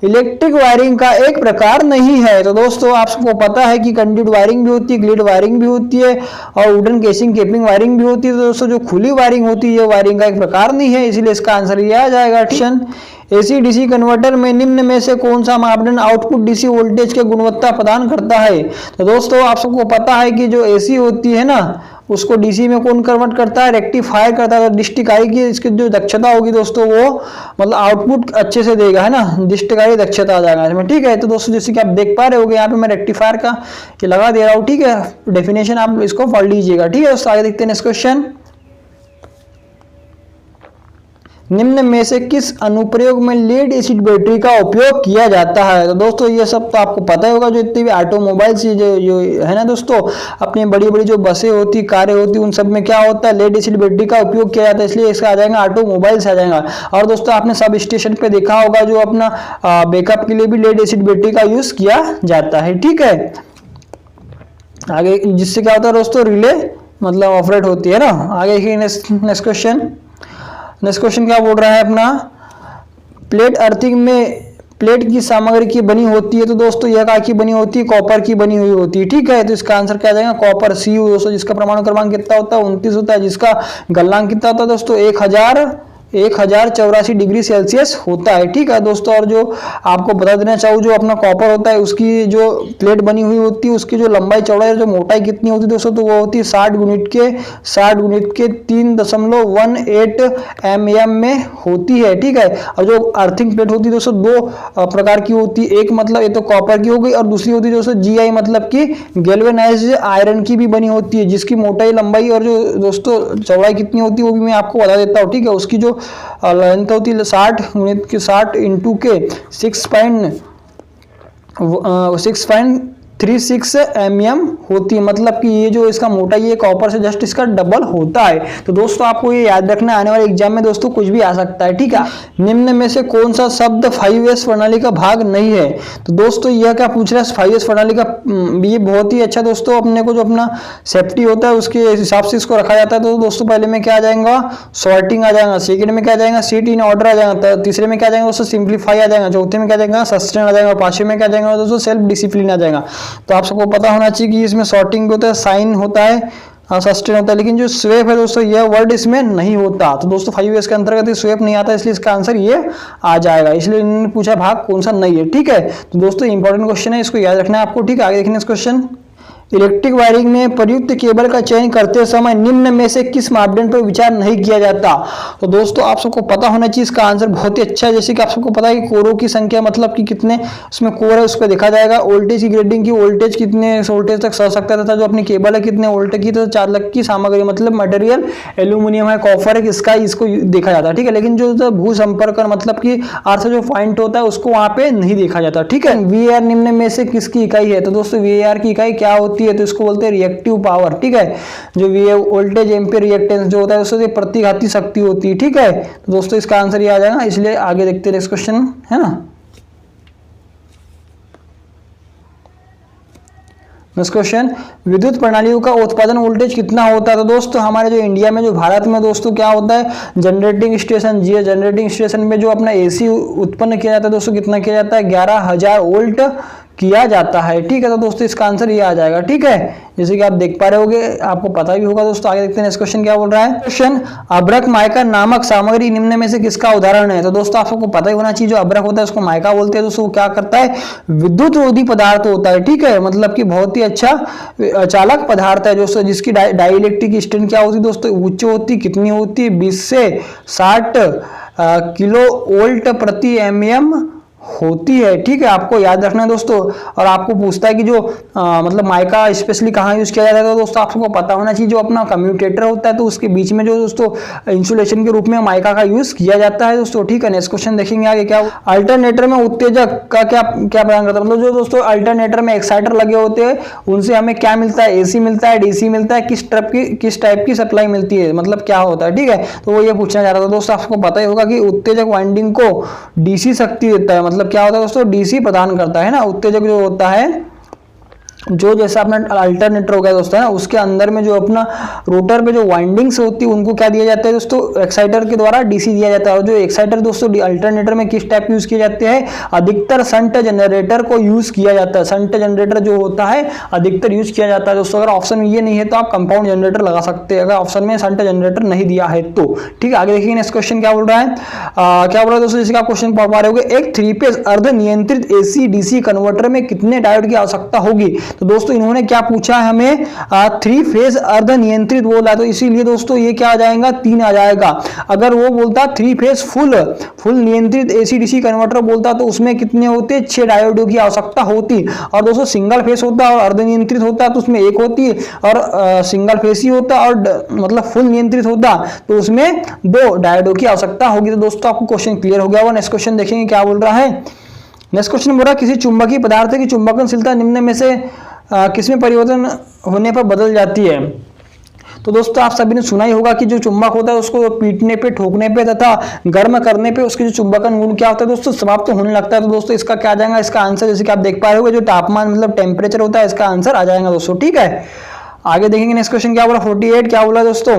इलेक्ट्रिक वायरिंग का एक प्रकार नहीं है। तो दोस्तों आप सबको पता है कि कंड्यूट वायरिंग भी होती है, ग्लिड वायरिंग भी होती है और वुडन केसिंग केपिंग वायरिंग भी होती है। तो दोस्तों जो खुली वायरिंग होती है वायरिंग का एक प्रकार नहीं है, इसीलिए इसका आंसर ये आ जाएगा। एसी डीसी कन्वर्टर में निम्न में से कौन सा मापदंड आउटपुट डीसी वोल्टेज के गुणवत्ता प्रदान करता है। तो दोस्तों आप सबको पता है कि जो एसी होती है ना उसको डीसी में कौन कन्वर्ट करता है, रेक्टिफायर करता है। तो डिस्टिकाई की इसकी जो दक्षता होगी दोस्तों वो मतलब आउटपुट अच्छे से देगा, है ना, डिस्टिकाई दक्षता आ जाएगा इसमें, ठीक है। तो दोस्तों जैसे कि आप देख पा रहे होगे यहाँ पे मैं रेक्टिफायर का ये लगा दे रहा हूँ, ठीक है, डेफिनेशन आप इसको पढ़ लीजिएगा, ठीक है। दोस्तों आगे देखते हैं नेक्स्ट क्वेश्चन, निम्न में से किस अनुप्रयोग में लेड एसिड बैटरी का उपयोग किया जाता है। तो दोस्तों ये सब तो आपको पता ही होगा, जो इतनी भी ऑटोमोबाइल्स जो है ना दोस्तों, अपनी बड़ी बड़ी जो बसें होती, कारें होती, उन सब में क्या होता है, लेड एसिड बैटरी का उपयोग किया जाता है, इसलिए इसका आ जाएगा ऑटोमोबाइल्स आ जाएगा। और दोस्तों आपने सब स्टेशन पे देखा होगा जो अपना बैकअप के लिए भी लेड एसिड बैटरी का यूज किया जाता है, ठीक है। आगे जिससे क्या होता है दोस्तों, रिले मतलब ऑपरेट होती है ना। आगे नेक्स्ट क्वेश्चन, नेक्स्ट क्वेश्चन क्या बोल रहा है अपना, प्लेट अर्थिंग में प्लेट की सामग्री की बनी होती है। तो दोस्तों यह क्या की बनी होती है, कॉपर की बनी हुई होती है, ठीक है। तो इसका आंसर क्या आ जाएगा, कॉपर Cu दोस्तों, जिसका परमाणु क्रमांक कितना होता है 29 होता है, जिसका गलनांक कितना होता है दोस्तों 1084 डिग्री सेल्सियस होता है, ठीक है दोस्तों। और जो आपको बता देना चाहूँ, जो अपना कॉपर होता है उसकी जो प्लेट बनी हुई होती है उसकी जो लंबाई चौड़ाई जो मोटाई कितनी होती है दोस्तों, तो वो होती है 60 गुणित के 3.18 mm में होती है, ठीक है। और जो अर्थिंग प्लेट होती है दोस्तों दो प्रकार की होती है, एक मतलब ये तो कॉपर की हो गई और दूसरी होती है दोस्तों GI मतलब कि गैल्वेनाइज्ड आयरन की भी बनी होती है, जिसकी मोटाई लंबाई और जो दोस्तों चौड़ाई कितनी होती है वो भी मैं आपको बता देता हूँ, ठीक है। उसकी जो लेंथ होती है 60 इंटू के 6.36 mm होती है, मतलब कि ये जो इसका मोटाई है कॉपर से जस्ट इसका डबल होता है। तो दोस्तों आपको ये याद रखना, आने वाले एग्जाम में दोस्तों कुछ भी आ सकता है, ठीक है। निम्न में से कौन सा शब्द 5S प्रणाली का भाग नहीं है। तो दोस्तों यह क्या पूछ रहा है, 5S प्रणाली का, ये बहुत ही अच्छा दोस्तों, अपने को जो अपना सेफ्टी होता है उसके हिसाब से इसको रखा जाता है। तो दोस्तों पहले में क्या आ जाएगा, सॉर्टिंग आ जाएगा, सेकेंड में क्या आ जाएगा, सीट इन ऑर्डर आ जाएगा, तीसरे में क्या आ जाएगा दोस्तों, सिंप्लीफाई आ जाएगा, चौथे में क्या आ जाएगा, सस्टेन आ जाएगा, पांचवें में क्या आ जाएगा दोस्तों, सेल्फ डिसिप्लिन आ जाएगा। तो आप सबको पता होना चाहिए कि इसमें सॉर्टिंग होता है, साइन होता है, सस्टेन होता है, लेकिन जो स्वेप है दोस्तों यह वर्ड इसमें नहीं होता। तो दोस्तों 5S के अंतर्गत स्वेप नहीं आता, इसलिए इसका आंसर ये आ जाएगा। इसलिए इन्होंने पूछा भाग कौन सा नहीं है, ठीक है। तो दोस्तों इंपॉर्टेंट क्वेश्चन है, इसको याद रखना है आपको, ठीक है। आगे देखने इस क्वेश्चन, इलेक्ट्रिक वायरिंग में प्रयुक्त केबल का चयन करते समय निम्न में से किस मापदंड पर विचार नहीं किया जाता? तो दोस्तों आप सबको पता होना चाहिए, इसका आंसर बहुत ही अच्छा है। जैसे कि आप सबको पता है कि कोरों की संख्या, मतलब कि कितने उसमें कोर है उस पर देखा जाएगा। वोल्टेज की ग्रेडिंग की, वोल्टेज कितने वोल्टेज तक सह सकता है, तथा जो अपनी केबल है कितने वोल्ट की, तो चालक की सामग्री मतलब मटेरियल एल्यूमिनियम है, कॉपर है, किसका, इसको देखा जाता है। ठीक है, लेकिन जो भू संपर्क मतलब कि अर्थ जो पॉइंट होता है उसको वहां पे नहीं देखा जाता। ठीक है, VAR निम्न में से किसकी इकाई है? तो दोस्तों VAR की इकाई क्या होती है? तो इसको बोलते हैं रिएक्टिव पावर। ठीक है, जो वोल्टेज एम्पीयर रिएक्टेंस जो होता है उससे प्रतिघाती शक्ति होती है। ठीक है, तो दोस्तों इसका आंसर ये आ जाएगा। इसलिए आगे देखते हैं, नेक्स्ट क्वेश्चन है ना। नेक्स्ट क्वेश्चन, विद्युत प्रणालियों का उत्पादन वोल्टेज कितना होता है? तो दोस्तों हमारे जो इंडिया में, जो भारत में दोस्तों क्या होता है, जनरेटिंग स्टेशन, जी जनरेटिंग स्टेशन में जो अपना AC उत्पन्न किया जाता है दोस्तों, कितना किया जाता है? 11,000 वोल्ट किया जाता है। ठीक है, तो दोस्तों इसका आंसर ये आ जाएगा। ठीक है, जैसे कि आप देख पा रहे होगे, आपको पता भी होगा दोस्तों। आगे देखते हैं, नेक्स्ट क्वेश्चन क्या बोल रहा है। क्वेश्चन, अभ्रक माइका नामक सामग्री निम्न में से किसका उदाहरण है? तो दोस्तों आप सबको पता ही होना चाहिए, जो अभ्रक होता है उसको माइका बोलते हैं दोस्तों। क्या करता है? विद्युत रोधी पदार्थ होता है। ठीक है, मतलब कि बहुत ही अच्छा चालक पदार्थ है दोस्तों, जिसकी डाइलेक्ट्रिक स्ट्रेंथ क्या होती है दोस्तों? उच्च होती, कितनी होती है? 20 से 60 किलो वोल्ट प्रति mm होती है। ठीक है, आपको याद रखना है दोस्तों। और आपको पूछता है कि जो मतलब माइका स्पेशली कहाँ यूज किया जाता है, तो दोस्तों आप सबको पता होना चाहिए, जो अपना कम्यूटेटर होता है तो उसके बीच में जो दोस्तों इंसुलेशन के रूप में माइका का यूज किया जाता है दोस्तों। ठीक है, नेक्स्ट क्वेश्चन देखेंगे आगे। क्या अल्टरनेटर में उत्तेजक का क्या प्रदान करता है? मतलब जो दोस्तों अल्टरनेटर में एक्साइटर लगे होते हैं उनसे हमें क्या मिलता है? AC मिलता है, DC मिलता है, किस टाइप की सप्लाई मिलती है, मतलब क्या होता है? ठीक है, तो वो ये पूछना चाह रहा था दोस्तों। आपको पता ही होगा कि उत्तेजक वाइंडिंग को DC शक्ति देता है। मतलब क्या होता है दोस्तों? DC प्रदान करता है ना। उत्तेजक जो होता है, जो जैसा अपना अल्टरनेटर हो गया दोस्तों है ना, उसके अंदर में जो अपना रोटर पे जो वाइंडिंग्स होती है उनको क्या दिया जाता है दोस्तों? एक्साइटर के द्वारा DC दिया जाता है। और जो एक्साइटर दोस्तों अल्टरनेटर में किस टाइप यूज किए जाते हैं? अधिकतर शंट जनरेटर को यूज किया जाता है। शंट जनरेटर जो होता है अधिकतर यूज किया जाता है दोस्तों। अगर ऑप्शन में ये नहीं है तो आप कंपाउंड जनरेटर लगा सकते हैं, अगर ऑप्शन में शंट जनरेटर नहीं दिया है तो। ठीक है, आगे देखिए नेक्स्ट क्वेश्चन क्या बोल रहा है। क्या बोल रहा है दोस्तों, जैसे आप क्वेश्चन पढ़ पा रहे होंगे, एक 3 फेज अर्ध नियंत्रित AC DC कन्वर्टर में कितने डायोड की आवश्यकता होगी? तो दोस्तों इन्होंने क्या पूछा है हमें? 3 फेज अर्ध नियंत्रित बोला है, तो इसीलिए दोस्तों ये क्या आ जाएगा? 3 आ जाएगा। अगर वो बोलता 3 फेज फुल नियंत्रित AC DC कन्वर्टर बोलता तो उसमें कितने होते? 6 डायोडों की आवश्यकता होती। और दोस्तों सिंगल फेज होता और अर्ध नियंत्रित होता तो उसमें 1 होती, और सिंगल फेज ही होता और मतलब फुल नियंत्रित होता तो उसमें 2 डायोडों की आवश्यकता होगी। तो दोस्तों आपको क्वेश्चन क्लियर हो गया होगा। नेक्स्ट क्वेश्चन देखेंगे क्या बोल रहा है। नेक्स्ट क्वेश्चन बोल रहा है, किसी चुंबकीय पदार्थ की चुंबकनशीलता निम्न में से किसमें परिवर्तन होने पर बदल जाती है? तो दोस्तों आप सभी ने सुना ही होगा कि जो चुंबक होता है उसको पीटने पे, ठोकने पे तथा गर्म करने पे उसके जो चुंबकन गुण क्या होता है दोस्तों? समाप्त तो होने लगता है। तो दोस्तों इसका क्या आ जाएगा? इसका आंसर जैसे कि आप देख पा रहे होंगे, जो तापमान मतलब टेम्परेचर होता है, इसका आंसर आ जाएगा दोस्तों। ठीक है, आगे देखेंगे नेक्स्ट क्वेश्चन क्या बोला। 48 क्या बोला दोस्तों?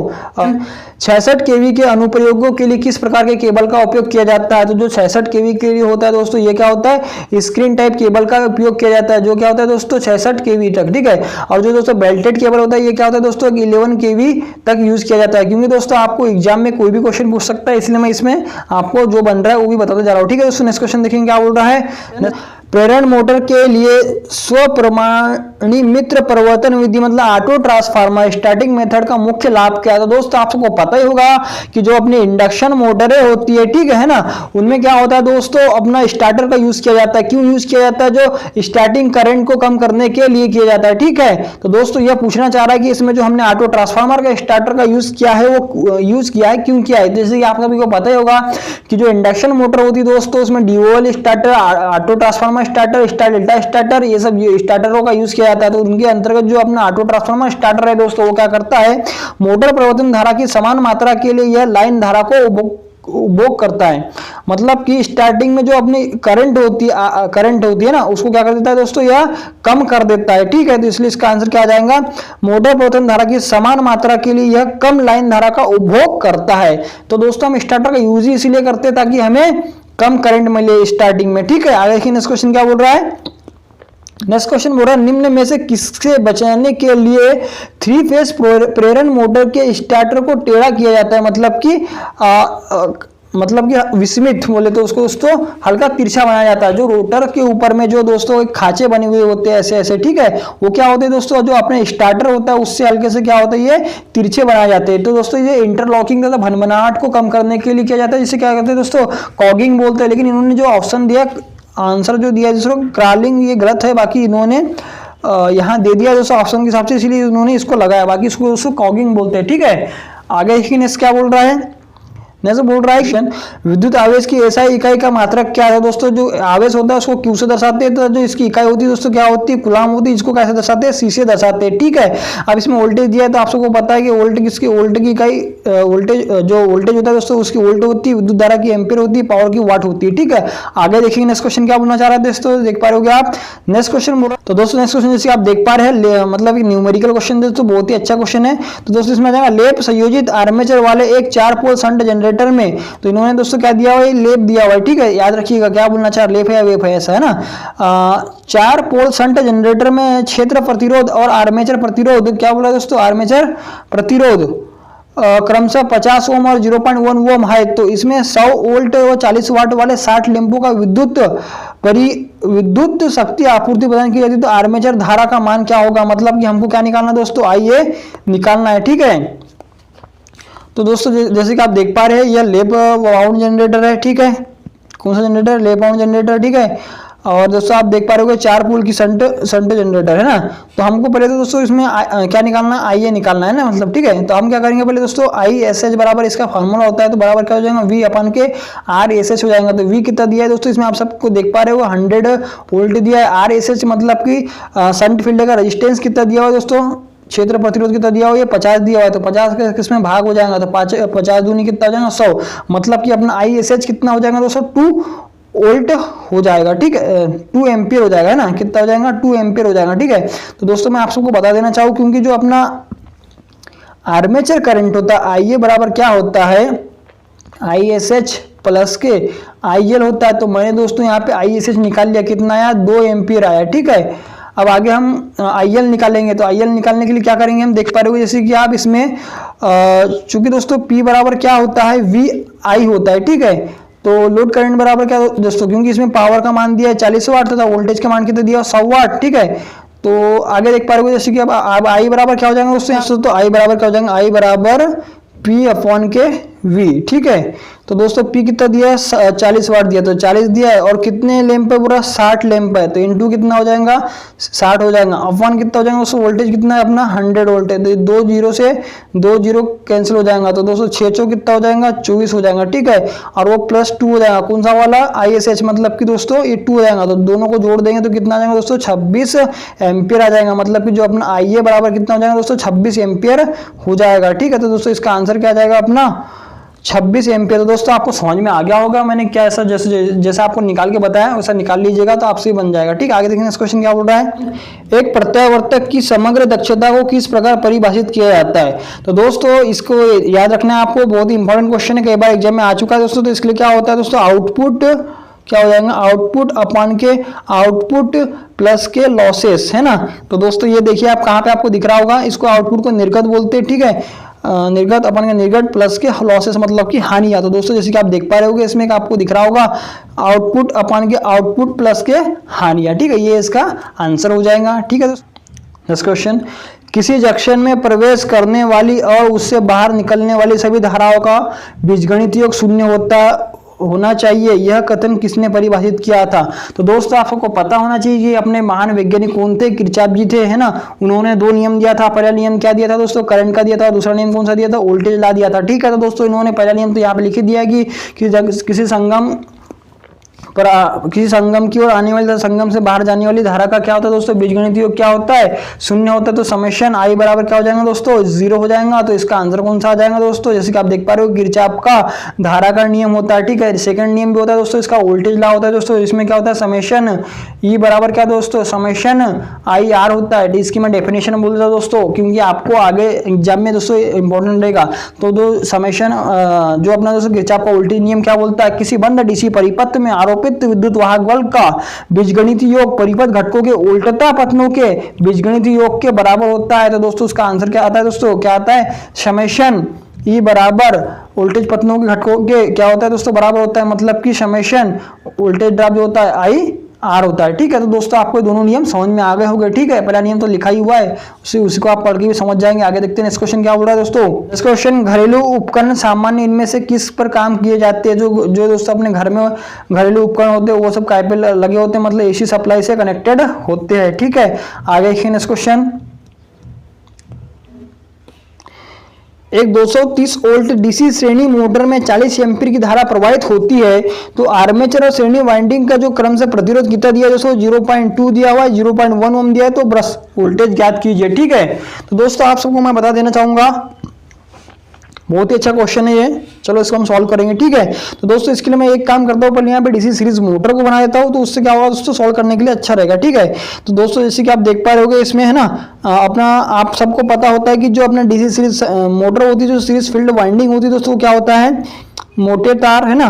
66 केवी के अनुप्रयोगों के लिए किस प्रकार के केबल का उपयोग किया जाता है? तो जो 66 केवी के लिए होता है दोस्तों, ये क्या होता है? स्क्रीन टाइप केबल का उपयोग किया जाता है, जो क्या होता है दोस्तों? 66 केवी तक। ठीक है, और जो दोस्तों बेल्टेड केबल होता है, ये क्या होता है दोस्तों? 11 केवी तक यूज किया जाता है। क्योंकि दोस्तों आपको एग्जाम में कोई भी क्वेश्चन पूछ सकता है, इसलिए मैं इसमें आपको जो बन रहा है वो भी बताते जा रहा हूँ। ठीक है दोस्तों, नेक्स्ट क्वेश्चन देखेंगे क्या बोल रहा है। प्रेरण मोटर के लिए स्वप्रमाणी मित्र परिवर्तन विधि मतलब ऑटो ट्रांसफार्मर स्टार्टिंग मेथड का मुख्य लाभ क्या है? तो दोस्तों आप सबको पता ही होगा कि जो अपनी इंडक्शन मोटरें होती है, ठीक है ना, उनमें क्या होता है दोस्तों? अपना स्टार्टर का यूज किया जाता है। क्यों यूज किया जाता है? जो स्टार्टिंग करंट को कम करने के लिए किया जाता है। ठीक है, तो दोस्तों यह पूछना चाह रहा है कि इसमें जो हमने ऑटो ट्रांसफार्मर का स्टार्टर का यूज किया है वो यूज किया है क्यों किया है? जैसे कि आप सभी को पता ही होगा कि जो इंडक्शन मोटर होती है दोस्तों, उसमें dual starter, auto transformer starter, delta starter, ये सब स्टार्टरों का यूज किया जाता है। तो उनके अंतर्गत जो अपना ऑटो ट्रांसफार्मर स्टार्टर है दोस्तों, वो क्या करता है? मोटर परिवर्तन धारा की समान मात्रा के लिए यह लाइन धारा को उपभोग करता है। मतलब कि स्टार्टिंग में जो अपनी करंट होती है ना, उसको क्या कर देता है दोस्तों? यह कम कर देता है। ठीक है, तो इसलिए इसका आंसर क्या आ जाएगा? मोटर परिवर्तन धारा की समान मात्रा के लिए यह कम लाइन धारा का उपभोग करता है। तो दोस्तों हम स्टार्टर का यूज ही इसलिए करते हैं ताकि हमें कम करंट मिले स्टार्टिंग में। ठीक है, आगे देखिए नेक्स्ट क्वेश्चन क्या बोल रहा है। नेक्स्ट क्वेश्चन बोल रहा है, निम्न में से किससे बचाने के लिए 3 फेज प्रेरण मोटर के स्टार्टर को टेढ़ा किया जाता है? मतलब कि मतलब कि विस्मित बोले तो उसको दोस्तों हल्का तिरछा बनाया जाता है। जो रोटर के ऊपर में जो दोस्तों एक खांचे बने हुए होते हैं ऐसे ऐसे, ठीक है, वो क्या होते हैं दोस्तों, जो अपने स्टार्टर होता है उससे हल्के से क्या होता है ये तिरछे बनाए जाते हैं। तो दोस्तों ये इंटरलॉकिंग तथा भनभनाहट को कम करने के लिए किया जाता है, जिसे क्या कहते हैं दोस्तों कॉगिंग बोलते हैं। लेकिन इन्होंने जो ऑप्शन दिया, आंसर जो दिया दोस्तों क्रॉलिंग, ये गलत है। बाकी इन्होंने यहाँ दे दिया दोस्तों ऑप्शन के हिसाब से, इसीलिए उन्होंने इसको लगाया, बाकी इसको दोस्तों कॉगिंग बोलते हैं, ठीक है। आगे देखिए क्या बोल रहा है, जैसे बोल रहा है विद्युत आवेश की एसआई इकाई का मात्रक क्या है दोस्तों। जो आवेश होता है उसको क्यू से दर्शाते हैं, तो जो इसकी इकाई होती है दोस्तों क्या होती है, कूलाम होती है। इसको कैसे दर्शाते हैं, सी से दर्शाते हैं, ठीक है। अब इसमें वोल्टेज दिया है तो आप सबको पता है कि वोल्ट की इकाई वोल्टेज, जो वोल्टेज होता है दोस्तों उसकी वोल्ट होती है, विद्युत धारा की एम्पीयर होती है, पावर की वाट होती है, ठीक है। आगे देखिए नेक्स्ट क्वेश्चन क्या बोलना चाह रहा है दोस्तों, देख पा रहे हो आप। नेक्स्ट क्वेश्चन बोल रहा है तो दोस्तों नेक्स्ट क्वेश्चन जैसे आप देख पा रहे हैं, मतलब न्यूमेरिकल क्वेश्चन दोस्तों बहुत ही अच्छा क्वेश्चन है। तो दोस्तों इसमें जाएगा लेप संयोजित आर्मेचर वाले एक 4 पोल शंट जनरेटर में, तो इन्होंने दोस्तों क्या दिया हुआ है, लेप दिया हुआ है, ठीक है। याद रखिएगा क्या बोलना चाह रहा, लेप है या वेप है, ऐसा है ना। 4 पोल शंट जनरेटर में क्षेत्र प्रतिरोध और आर्मेचर प्रतिरोध क्या बोला दोस्तों, आर्मेचर प्रतिरोध क्रमशः 50 ओम और 0.1 ओम है। तो इसमें 100 वोल्ट और 40 वाट वाले 60 लैंपों का विद्युत शक्ति आपूर्ति प्रदान की जाती है। तो आर्मेचर धारा का मान क्या होगा, मतलब कि हमको क्या निकालना दोस्तों, आइए निकालना है, ठीक है। तो दोस्तों जैसे कि आप देख पा रहे हैं यह लेप वाउंड जनरेटर है, ठीक है। कौन सा जनरेटर, लेप वाउंड जनरेटर, ठीक है। और दोस्तों आप देख पा रहे हो 4 पोल की शंट जनरेटर है ना। तो हमको पहले तो दोस्तों इसमें क्या निकालना, आई ए निकालना है ना, मतलब, ठीक है। तो हम क्या करेंगे पहले दोस्तों, आई एस एच बराबर इसका फार्मूला होता है, तो बराबर क्या हो जाएगा, वी अपन के आर एस एच हो जाएगा। तो वी कितना दिया है दोस्तों, इसमें आप सबको देख पा रहे हो 100 वोल्ट दिया है। आर एस एच मतलब कि शंट फील्ड का रजिस्टेंस कितना दिया हुआ है दोस्तों, क्षेत्र प्रतिरोध कितना दिया हुआ है, 50 दिया हुआ है। तो 50 का किसमें भाग हो जाएगा, तो 50 दूनी कितना हो जाएगा, 100। मतलब कि अपना आई एस एच कितना हो जाएगा दोस्तों, 2 वोल्ट हो जाएगा, ठीक है, 2 एम्पियर हो जाएगा, है ना। कितना हो जाएगा, 2 एम्पियर हो जाएगा, ठीक है। तो दोस्तों मैं आप सबको बता देना चाहूँ, क्योंकि जो अपना आर्मेचर करंट होता है आई ए बराबर क्या होता है, आई एस एच प्लस के आई एल होता है। तो मैंने दोस्तों यहाँ पे आई एस एच निकाल लिया, कितना आया, 2 एम्पियर आया, ठीक है। अब आगे हम आई एल निकालेंगे, तो आई एल निकालने के लिए क्या करेंगे, हम देख पा रहे हो जैसे कि आप इसमें चूंकि दोस्तों P बराबर क्या होता है, वी आई होता है, ठीक है। तो लोड करंट बराबर क्या दोस्तों, क्योंकि इसमें पावर का मान दिया है 40 वाट तथा वोल्टेज का मान कितना दिया 100 वाट, ठीक है। तो आगे देख पा रहे हो जैसे कि अब आई बराबर क्या हो जाएगा दोस्तों, तो आई बराबर क्या हो जाएगा, आई बराबर P अपॉन के V, ठीक है। तो दोस्तों P कितना दिया है, 40 वाट दिया, तो 40 दिया है, और कितने लैंप है, पूरा 60 लैंप है, तो इनटू कितना हो जाएगा, 60 हो जाएगा। अपॉन कितना हो जाएगा दोस्तों, वोल्टेज कितना है अपना 100 वोल्ट है, तो 2 जीरो से 2 जीरो कैंसिल हो जाएगा। तो दोस्तों 6 चौ कितना हो जाएगा, 24 हो जाएगा, ठीक है। और वो +2 हो जाएगा, कौन सा वाला, ISH, मतलब कि दोस्तों ये 2 हो जाएगा। तो दोनों को जोड़ देंगे तो कितना आ जाएगा दोस्तों, 26 एम्पियर आ जाएगा। मतलब कि जो अपना IA बराबर कितना हो जाएगा दोस्तों, 26 एम्पियर हो जाएगा, ठीक है। तो दोस्तों इसका आंसर क्या आ जाएगा अपना, 26 एम्पियर। तो दोस्तों आपको समझ में आ गया होगा, मैंने क्या ऐसा जैसा आपको निकाल के बताया वैसा निकाल लीजिएगा तो आपसे बन जाएगा, ठीक। आगे देखिए इस क्वेश्चन क्या बोल रहा है, एक प्रत्यावर्तक की समग्र दक्षता को किस प्रकार परिभाषित किया जाता है। तो दोस्तों इसको याद रखना है आपको, बहुत ही इंपॉर्टेंट क्वेश्चन है, कई बार एग्जाम में आ चुका है दोस्तों। तो इसके लिए क्या होता है दोस्तों, आउटपुट क्या हो जाएगा, आउटपुट अपन के आउटपुट प्लस के लॉसेस, है ना। तो दोस्तों ये देखिए आप कहाँ पे आपको दिख रहा होगा, इसको आउटपुट को निर्गत बोलते हैं, ठीक है। निर्गत अपन का निर्गत प्लस के लॉसेस मतलब कि हानियां। तो दोस्तों जैसे कि आप देख पा रहे होगे इसमें आपको दिख रहा होगा आउटपुट अपन के आउटपुट प्लस के हानियां, ठीक है। ये इसका आंसर हो जाएगा, ठीक है दोस्तों। नेक्स्ट क्वेश्चन, किसी जंक्शन में प्रवेश करने वाली और उससे बाहर निकलने वाली सभी धाराओं का बीजगणित योग शून्य होना चाहिए, यह कथन किसने परिभाषित किया था। तो दोस्तों आपको पता होना चाहिए कि अपने महान वैज्ञानिक कौन थे, किरचॉफ जी थे, है ना। उन्होंने 2 नियम दिया था, पहला नियम क्या दिया था दोस्तों, करंट का दिया था, दूसरा नियम कौन सा दिया था, वोल्टेज ला दिया था, ठीक है। तो दोस्तों इन्होंने पहला नियम तो यहाँ पे लिख दिया कि किसी संगम पर किसी संगम की ओर आने वाली तथा संगम से बाहर जाने वाली धारा का क्या होता है दोस्तों, बीजगणित योग क्या होता है, शून्य होता है। तो समेशन आई बराबर क्या हो जाएगा दोस्तों, 0 हो जाएगा। तो इसका आंसर कौन सा आ जाएगा दोस्तों, जैसे कि आप देख पा रहे हो किरचॉफ का धारा का नियम होता है, ठीक है। सेकंड नियम भी होता है दोस्तों, इसका वोल्टेज लॉ होता है दोस्तों। इसमें क्या होता है, समेशन ई बराबर क्या दोस्तों, समेशन आई आर होता है। इसकी मैं डेफिनेशन बोल रहा दोस्तों, क्योंकि आपको आगे एग्जाम में दोस्तों इंपॉर्टेंट रहेगा। तो दो समेशन जो अपना दोस्तों किरचॉफ का वोल्टेज नियम क्या बोलता है, किसी बंद डीसी परिपथ में आरोपित विद्युत वाहक बल का बीजगणित योग परिपथ घटकों के उल्टता पतनों के बीजगणित योग के बराबर होता है। तो दोस्तों उसका आंसर क्या आता है दोस्तों, क्या आता है, समेशन ई बराबर वोल्टेज पतनों के घटकों के क्या होता है दोस्तों, बराबर होता है, मतलब कि समेशन वोल्टेज ड्रॉप जो होता है आई आर होता है। ठीक है, तो दोस्तों आपको दोनों नियम समझ में आ गए होंगे। ठीक है, पहला नियम तो लिखा ही हुआ है, उसी को आप पढ़ के भी समझ जाएंगे। आगे देखते हैं इस क्वेश्चन क्या बोल रहा है दोस्तों। इस क्वेश्चन, घरेलू उपकरण सामान्य इनमें से किस पर काम किए जाते हैं। जो दोस्तों अपने घर में घरेलू उपकरण होते हैं वो सब काय पे लगे होते हैं, मतलब एसी सप्लाई से कनेक्टेड होते हैं। ठीक है, आगे देखिए इस क्वेश्चन, एक 230 वोल्ट डीसी श्रेणी मोटर में 40 एम्पीयर की धारा प्रवाहित होती है, तो आर्मेचर और श्रेणी वाइंडिंग का जो क्रम से प्रतिरोध कितना दिया है दोस्तों, 0.2 दिया हुआ है, 0.1 ओम दिया है, तो ब्रश वोल्टेज ज्ञात कीजिए। ठीक है, तो दोस्तों आप सबको मैं बता देना चाहूंगा, बहुत ही अच्छा क्वेश्चन है ये, चलो इसको हम सॉल्व करेंगे। ठीक है, तो दोस्तों इसके लिए मैं एक काम करता हूँ, पहले यहाँ पे डीसी सीरीज मोटर को बना देता हूँ, तो उससे क्या होगा दोस्तों, सॉल्व करने के लिए अच्छा रहेगा। ठीक है, तो दोस्तों जैसे कि आप देख पा रहे होगे इसमें है ना, अपना आप सबको पता होता है कि जो अपना डीसी सीरीज मोटर होती है, जो सीरीज फील्ड वाइंडिंग होती है दोस्तों, क्या होता है, मोटे तार है ना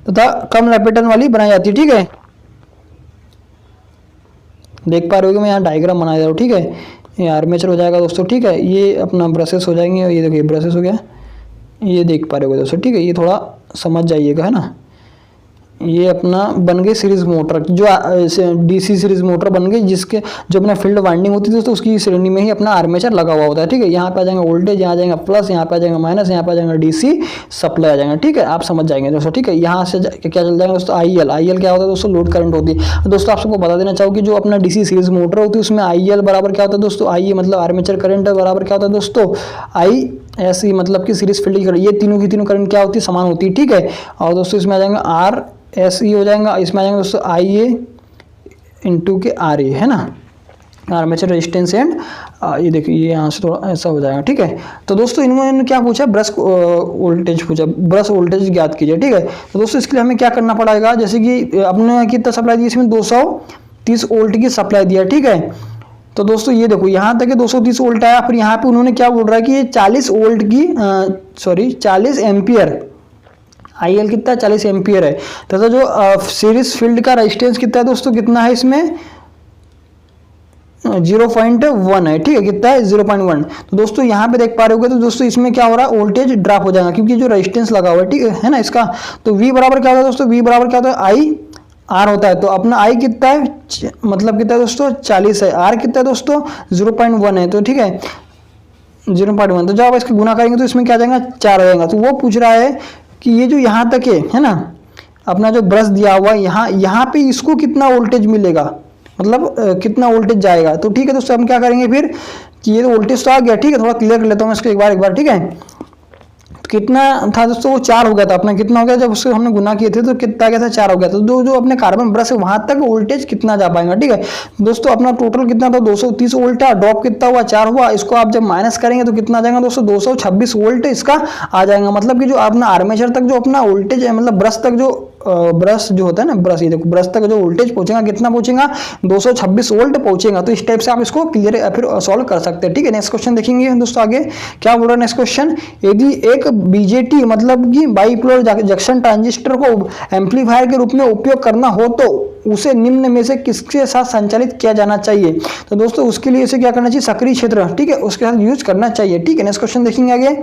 तथा कम लपेटन वाली बनाई जाती है। ठीक है, देख पा रहे हो मैं यहाँ डायग्राम बना दे रहा हूँ। ठीक है, ये आर्मेचर हो जाएगा दोस्तों। ठीक है, ये अपना ब्रशेस हो जाएंगे, ये देखिए ब्रशेस हो गया, ये देख पा रहे हो दोस्तों। ठीक है, ये थोड़ा समझ जाइएगा है ना, ये अपना बन गई सीरीज मोटर, जो डीसी सीरीज मोटर बन गई, जिसके जो अपना फील्ड वाइंडिंग होती है दोस्तों, उसकी श्रेणी में ही अपना आर्मेचर लगा हुआ होता है। ठीक है, यहाँ पे आ जाएगा वोल्टेज, यहाँ आ जाएगा प्लस, यहाँ पे आ जाएगा माइनस, यहाँ पे आ जाएगा डीसी सप्लाई आ जाएगा। ठीक है, आप समझ जाएंगे दोस्तों। ठीक है, यहाँ से क्या चल जाएगा दोस्तों, आईएल क्या होता है दोस्तों, लोड करंट होती है। दोस्तों आप सबको बता देना चाहूँ कि जो अपना डीसी सीरीज मोटर होती है उसमें आईएल बराबर क्या होता है दोस्तों, आई मतलब आर्मेचर करंट बराबर क्या होता है दोस्तों, आई ऐसी मतलब कि सीरीज फील्ड करंट, ये तीनों की तीनों करंट क्या होती है, समान होती है। ठीक है, और दोस्तों इसमें आ जाएगा आर एस ई हो जाएगा, इसमें आ जाएगा दोस्तों आई ए इंटू के आर ए है ना, आर्मेचर रेजिस्टेंस एंड ये देखिए ये यहाँ से थोड़ा ऐसा हो जाएगा। ठीक है, तो दोस्तों इन्होंने क्या पूछा, ब्रश वोल्टेज पूछा, ब्रश वोल्टेज ज्ञात कीजिए। ठीक है, तो दोस्तों इसके लिए हमें क्या करना पड़ेगा, जैसे कि अपने कितना सप्लाई दिया, इसमें 230 वोल्ट की सप्लाई दिया। ठीक है, तो दोस्तों ये देखो यहाँ तक 230 वोल्ट आया, फिर यहाँ पे उन्होंने क्या बोल रहा है कि ये 40 वोल्ट की 40 एम्पियर, आईएल कितना 40 एम्पियर है, तथा जो सीरीज फील्ड का रेजिस्टेंस कितना है दोस्तों, कितना है इसमें 0.1 है। ठीक है, कितना है 0.1। तो दोस्तों यहाँ पे देख पा रहे होगे, तो दोस्तों इसमें क्या हो रहा है, वोल्टेज ड्रॉप हो जाएगा, क्योंकि जो रेजिस्टेंस लगा हुआ है, ठीक है ना इसका, तो V बराबर क्या होता है दोस्तों, V बराबर क्या होता है, आई आर होता है। तो अपना I कितना है, मतलब कितना है दोस्तों 40 है, R कितना है दोस्तों 0.1 है, तो ठीक है 0.1। तो जब आप इसका गुना करेंगे तो इसमें क्या आ जाएगा 4 हो जाएगा। तो वो पूछ रहा है कि ये जो यहाँ तक है ना, अपना जो ब्रश दिया हुआ है यहाँ पे इसको कितना वोल्टेज मिलेगा, मतलब कितना वोल्टेज जाएगा। तो ठीक है दोस्तों, हम क्या करेंगे फिर कि ये वोल्टेज तो आ गया। ठीक है, थोड़ा क्लियर कर लेता हूँ मैं इसको एक बार। ठीक है, कितना था दोस्तों, वो 4 हो गया था अपना, कितना हो गया जब उससे हमने गुना किए थे तो कितना गया था 4 हो गया था। जो अपने कार्बन ब्रश है वहां तक वोल्टेज कितना जा पाएगा। ठीक है दोस्तों, अपना टोटल कितना था 230 वोल्ट था, ड्रॉप कितना हुआ 4 हुआ, इसको आप जब माइनस करेंगे तो कितना आ जाएगा दोस्तों 226 वोल्ट इसका आ जाएगा। मतलब कि जो अपना आर्मेचर तक जो अपना वोल्टेज है, मतलब ब्रश तक जो ब्रश जो होता है ना, ब्रश ये देखो ब्रश तक जो वोल्टेज पहुंचेगा कितना पहुंचेगा 226 वोल्ट पहुंचेगा। तो इस टाइप से आप इसको क्लियर फिर सॉल्व कर सकते हैं। ठीक है, नेक्स्ट क्वेश्चन देखेंगे दोस्तों, आगे क्या बोल रहा है नेक्स्ट क्वेश्चन, यदि एक बीजेटी मतलब कि बाइपोलर जंक्शन ट्रांजिस्टर को एम्पलीफायर के रूप में उपयोग करना हो तो उसे निम्न में से किसके साथ संचालित किया जाना चाहिए। तो दोस्तों उसके लिए इसे क्या करना चाहिए, सक्रिय क्षेत्र, ठीक है उसके साथ यूज करना चाहिए। ठीक है, नेक्स्ट क्वेश्चन देखेंगे आगे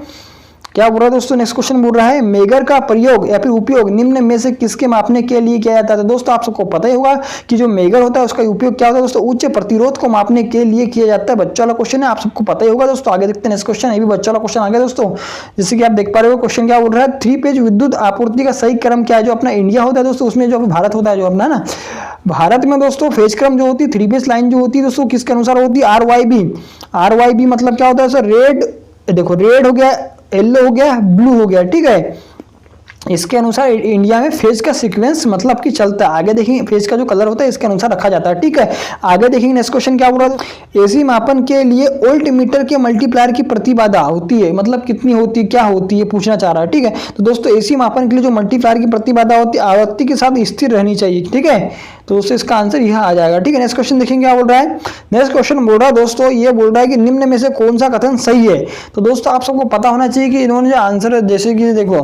क्या बोल रहा है दोस्तों। नेक्स्ट क्वेश्चन बोल रहा है मेगर का प्रयोग या फिर उपयोग निम्न में से किसके मापने के लिए किया जाता है। तो दोस्तों आप सबको पता ही होगा कि जो मेगर होता है उसका उपयोग क्या होता है दोस्तों, उच्च प्रतिरोध को मापने के लिए किया जाता है। बच्चों वाला क्वेश्चन है, आप सबको पता ही होगा दोस्तों। आगे देखते हैं नेक्स्ट क्वेश्चन, ये भी बच्चों वाला क्वेश्चन आ गया दोस्तों। जैसे कि आप देख पा रहे हो क्वेश्चन क्या बोल रहा है, 3 फेज विद्युत आपूर्ति का सही क्रम क्या है। जो अपना इंडिया होता है दोस्तों, उसमें जो भारत होता है, जो अपना ना भारत में दोस्तों फेज क्रम जो होती है 3 फेज लाइन जो होती है दोस्तों किसके अनुसार होती है, RYB मतलब क्या होता है सर, रेड, देखो रेड हो गया, येलो हो गया, ब्लू हो गया। ठीक है, इसके अनुसार इंडिया में फेज का सीक्वेंस मतलब कि चलता है। आगे देखेंगे फेज का जो कलर होता है इसके अनुसार रखा जाता है। ठीक है, आगे देखेंगे नेक्स्ट क्वेश्चन क्या बोल रहा है, एसी मापन के लिए वोल्ट मीटर के मल्टीप्लायर की प्रतिबाधा होती है, मतलब कितनी होती है, क्या होती है, पूछना चाह रहा है। ठीक है, तो दोस्तों एसी मापन के लिए जो मल्टीप्लायर की प्रतिबाधा होती है आवृत्ति के साथ स्थिर रहनी चाहिए। ठीक है, तो दोस्तों इसका आंसर यह आ जाएगा। ठीक है, नेक्स्ट क्वेश्चन देखेंगे क्या बोल रहा है। नेक्स्ट क्वेश्चन बोल रहा है दोस्तों, ये बोल रहा है कि निम्न में से कौन सा कथन सही है। तो दोस्तों आप सबको पता होना चाहिए कि इन्होंने जो आंसर, जैसे कि देखो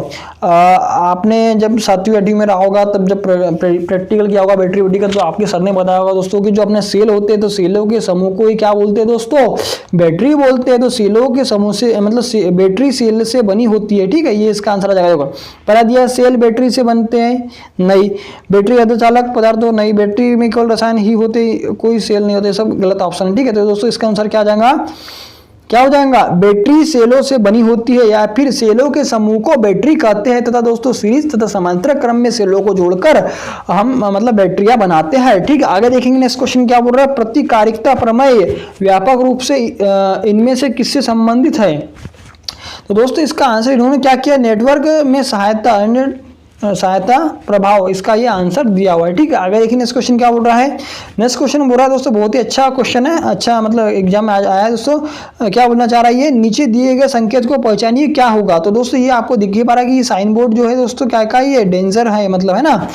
आपने जब 7वीं 8वीं में रहा होगा, तब जब प्रैक्टिकल किया होगा बैटरी वैटरी का, तो आपके सर ने बताया होगा दोस्तों कि जो अपने सेल होते हैं तो सेलों के समूह को ही क्या बोलते हैं दोस्तों, बैटरी बोलते हैं। तो सेलों के समूह से मतलब बैटरी सेल से बनी होती है, ठीक है, ये इसका आंसर आ जाएगा। बता दिया सेल बैटरी से बनते हैं, नहीं। बैटरी अर्धचालक पदार्थ हो, नहीं। बैटरी में केवल रसायन ही होते, कोई सेल नहीं होते, सब गलत ऑप्शन है, ठीक है। तो दोस्तों इसका आंसर क्या आ जाएगा, क्या हो जाएगा, बैटरी सेलों से बनी होती है या फिर सेलों के समूह को बैटरी कहते हैं तथा दोस्तों सीरीज तथा समांतर क्रम में सेलों को जोड़कर हम मतलब बैटरियां बनाते हैं, ठीक है। आगे देखेंगे नेक्स्ट क्वेश्चन क्या बोल रहा है, प्रतिकारिकता प्रमेय व्यापक रूप से इनमें से किससे संबंधित है। तो दोस्तों इसका आंसर इन्होंने क्या किया, नेटवर्क में सहायता प्रभाव, इसका ये आंसर दिया हुआ है, ठीक है। आगे देखिए नेक्स्ट क्वेश्चन क्या बोल रहा है। नेक्स्ट क्वेश्चन बोल रहा है दोस्तों, बहुत ही अच्छा क्वेश्चन है, अच्छा मतलब एग्जाम में आया है दोस्तों। क्या बोलना चाह रहा है ये, नीचे दिए गए संकेत को पहचानिए क्या होगा। तो दोस्तों ये आपको दिख ही पा रहा है कि ये साइन बोर्ड जो है दोस्तों क्या का ये डेंजर है, मतलब है ना।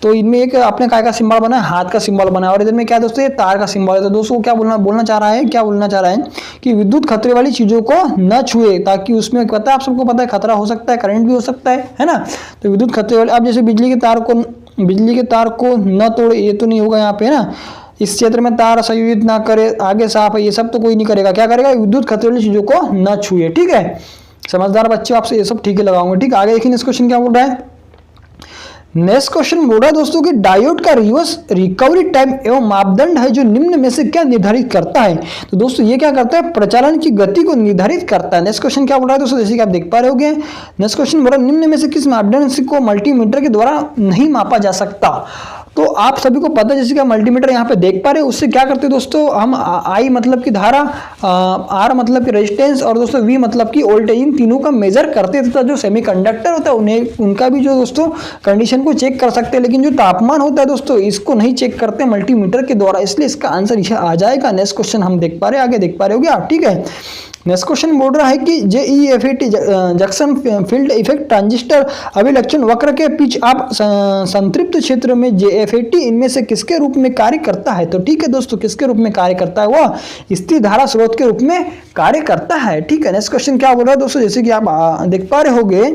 तो इनमें एक आपने काय का सिंबल बना है, हाथ का सिंबल बना है, और इधर में क्या दोस्तों ये तार का सिंबल है। तो दोस्तों क्या बोलना चाह रहा है, क्या बोलना चाह रहा है कि विद्युत खतरे वाली चीजों को न छुए, ताकि उसमें पता है, आप सबको पता है खतरा हो सकता है, करंट भी हो सकता है ना। तो विद्युत खतरे वाले, आप जैसे बिजली के तार को न तोड़े, ये तो नहीं होगा यहाँ पे ना। इस क्षेत्र में तार संयोजित ना करे, आगे साफ है, ये सब तो कोई नहीं करेगा। क्या करेगा, विद्युत खतरे वाली चीजों को न छुए, ठीक है। समझदार बच्चे आपसे ये सब ठीक है लगाऊंगे, ठीक है। आगे देखिए इस क्वेश्चन क्या बोल रहा है। नेक्स्ट क्वेश्चन बोल रहा है दोस्तों कि डायोड का रिवर्स रिकवरी टाइम एवं मापदंड है जो निम्न में से क्या निर्धारित करता है। तो दोस्तों ये क्या करता है, प्रचालन की गति को निर्धारित करता है। नेक्स्ट क्वेश्चन क्या बोल रहा है दोस्तों, जैसे कि आप देख पा रहे होंगे, नेक्स्ट क्वेश्चन बोल रहा है निम्न में से किस मापदंड को मल्टीमीटर के द्वारा नहीं मापा जा सकता। तो आप सभी को पता है, जैसे कि मल्टीमीटर यहाँ पे देख पा रहे हैं, उससे क्या करते हैं दोस्तों, हम आई मतलब की धारा, आर मतलब की रेजिस्टेंस, और दोस्तों वी मतलब की वोल्टेज, इन तीनों का मेजर करते हैं तथा जो सेमीकंडक्टर होता है उन्हें उनका भी जो दोस्तों कंडीशन को चेक कर सकते हैं। लेकिन जो तापमान होता है दोस्तों इसको नहीं चेक करते मल्टीमीटर के द्वारा, इसलिए इसका आंसर यह आ जाएगा। नेक्स्ट क्वेश्चन हम देख पा रहे हैं, आगे देख पा रहे होगे आप, ठीक है। नेक्स्ट क्वेश्चन बोल रहा है कि JEFET junction field effect transistor अभिलक्षण वक्र के पिच आप संतृप्त क्षेत्र में JFET इनमें से किसके रूप में कार्य करता है। तो ठीक है दोस्तों, किसके रूप में कार्य करता है, वह स्थिर धारा स्रोत के रूप में कार्य करता है, ठीक है। नेक्स्ट क्वेश्चन क्या बोल रहा है दोस्तों, जैसे कि आप देख पा रहे होंगे,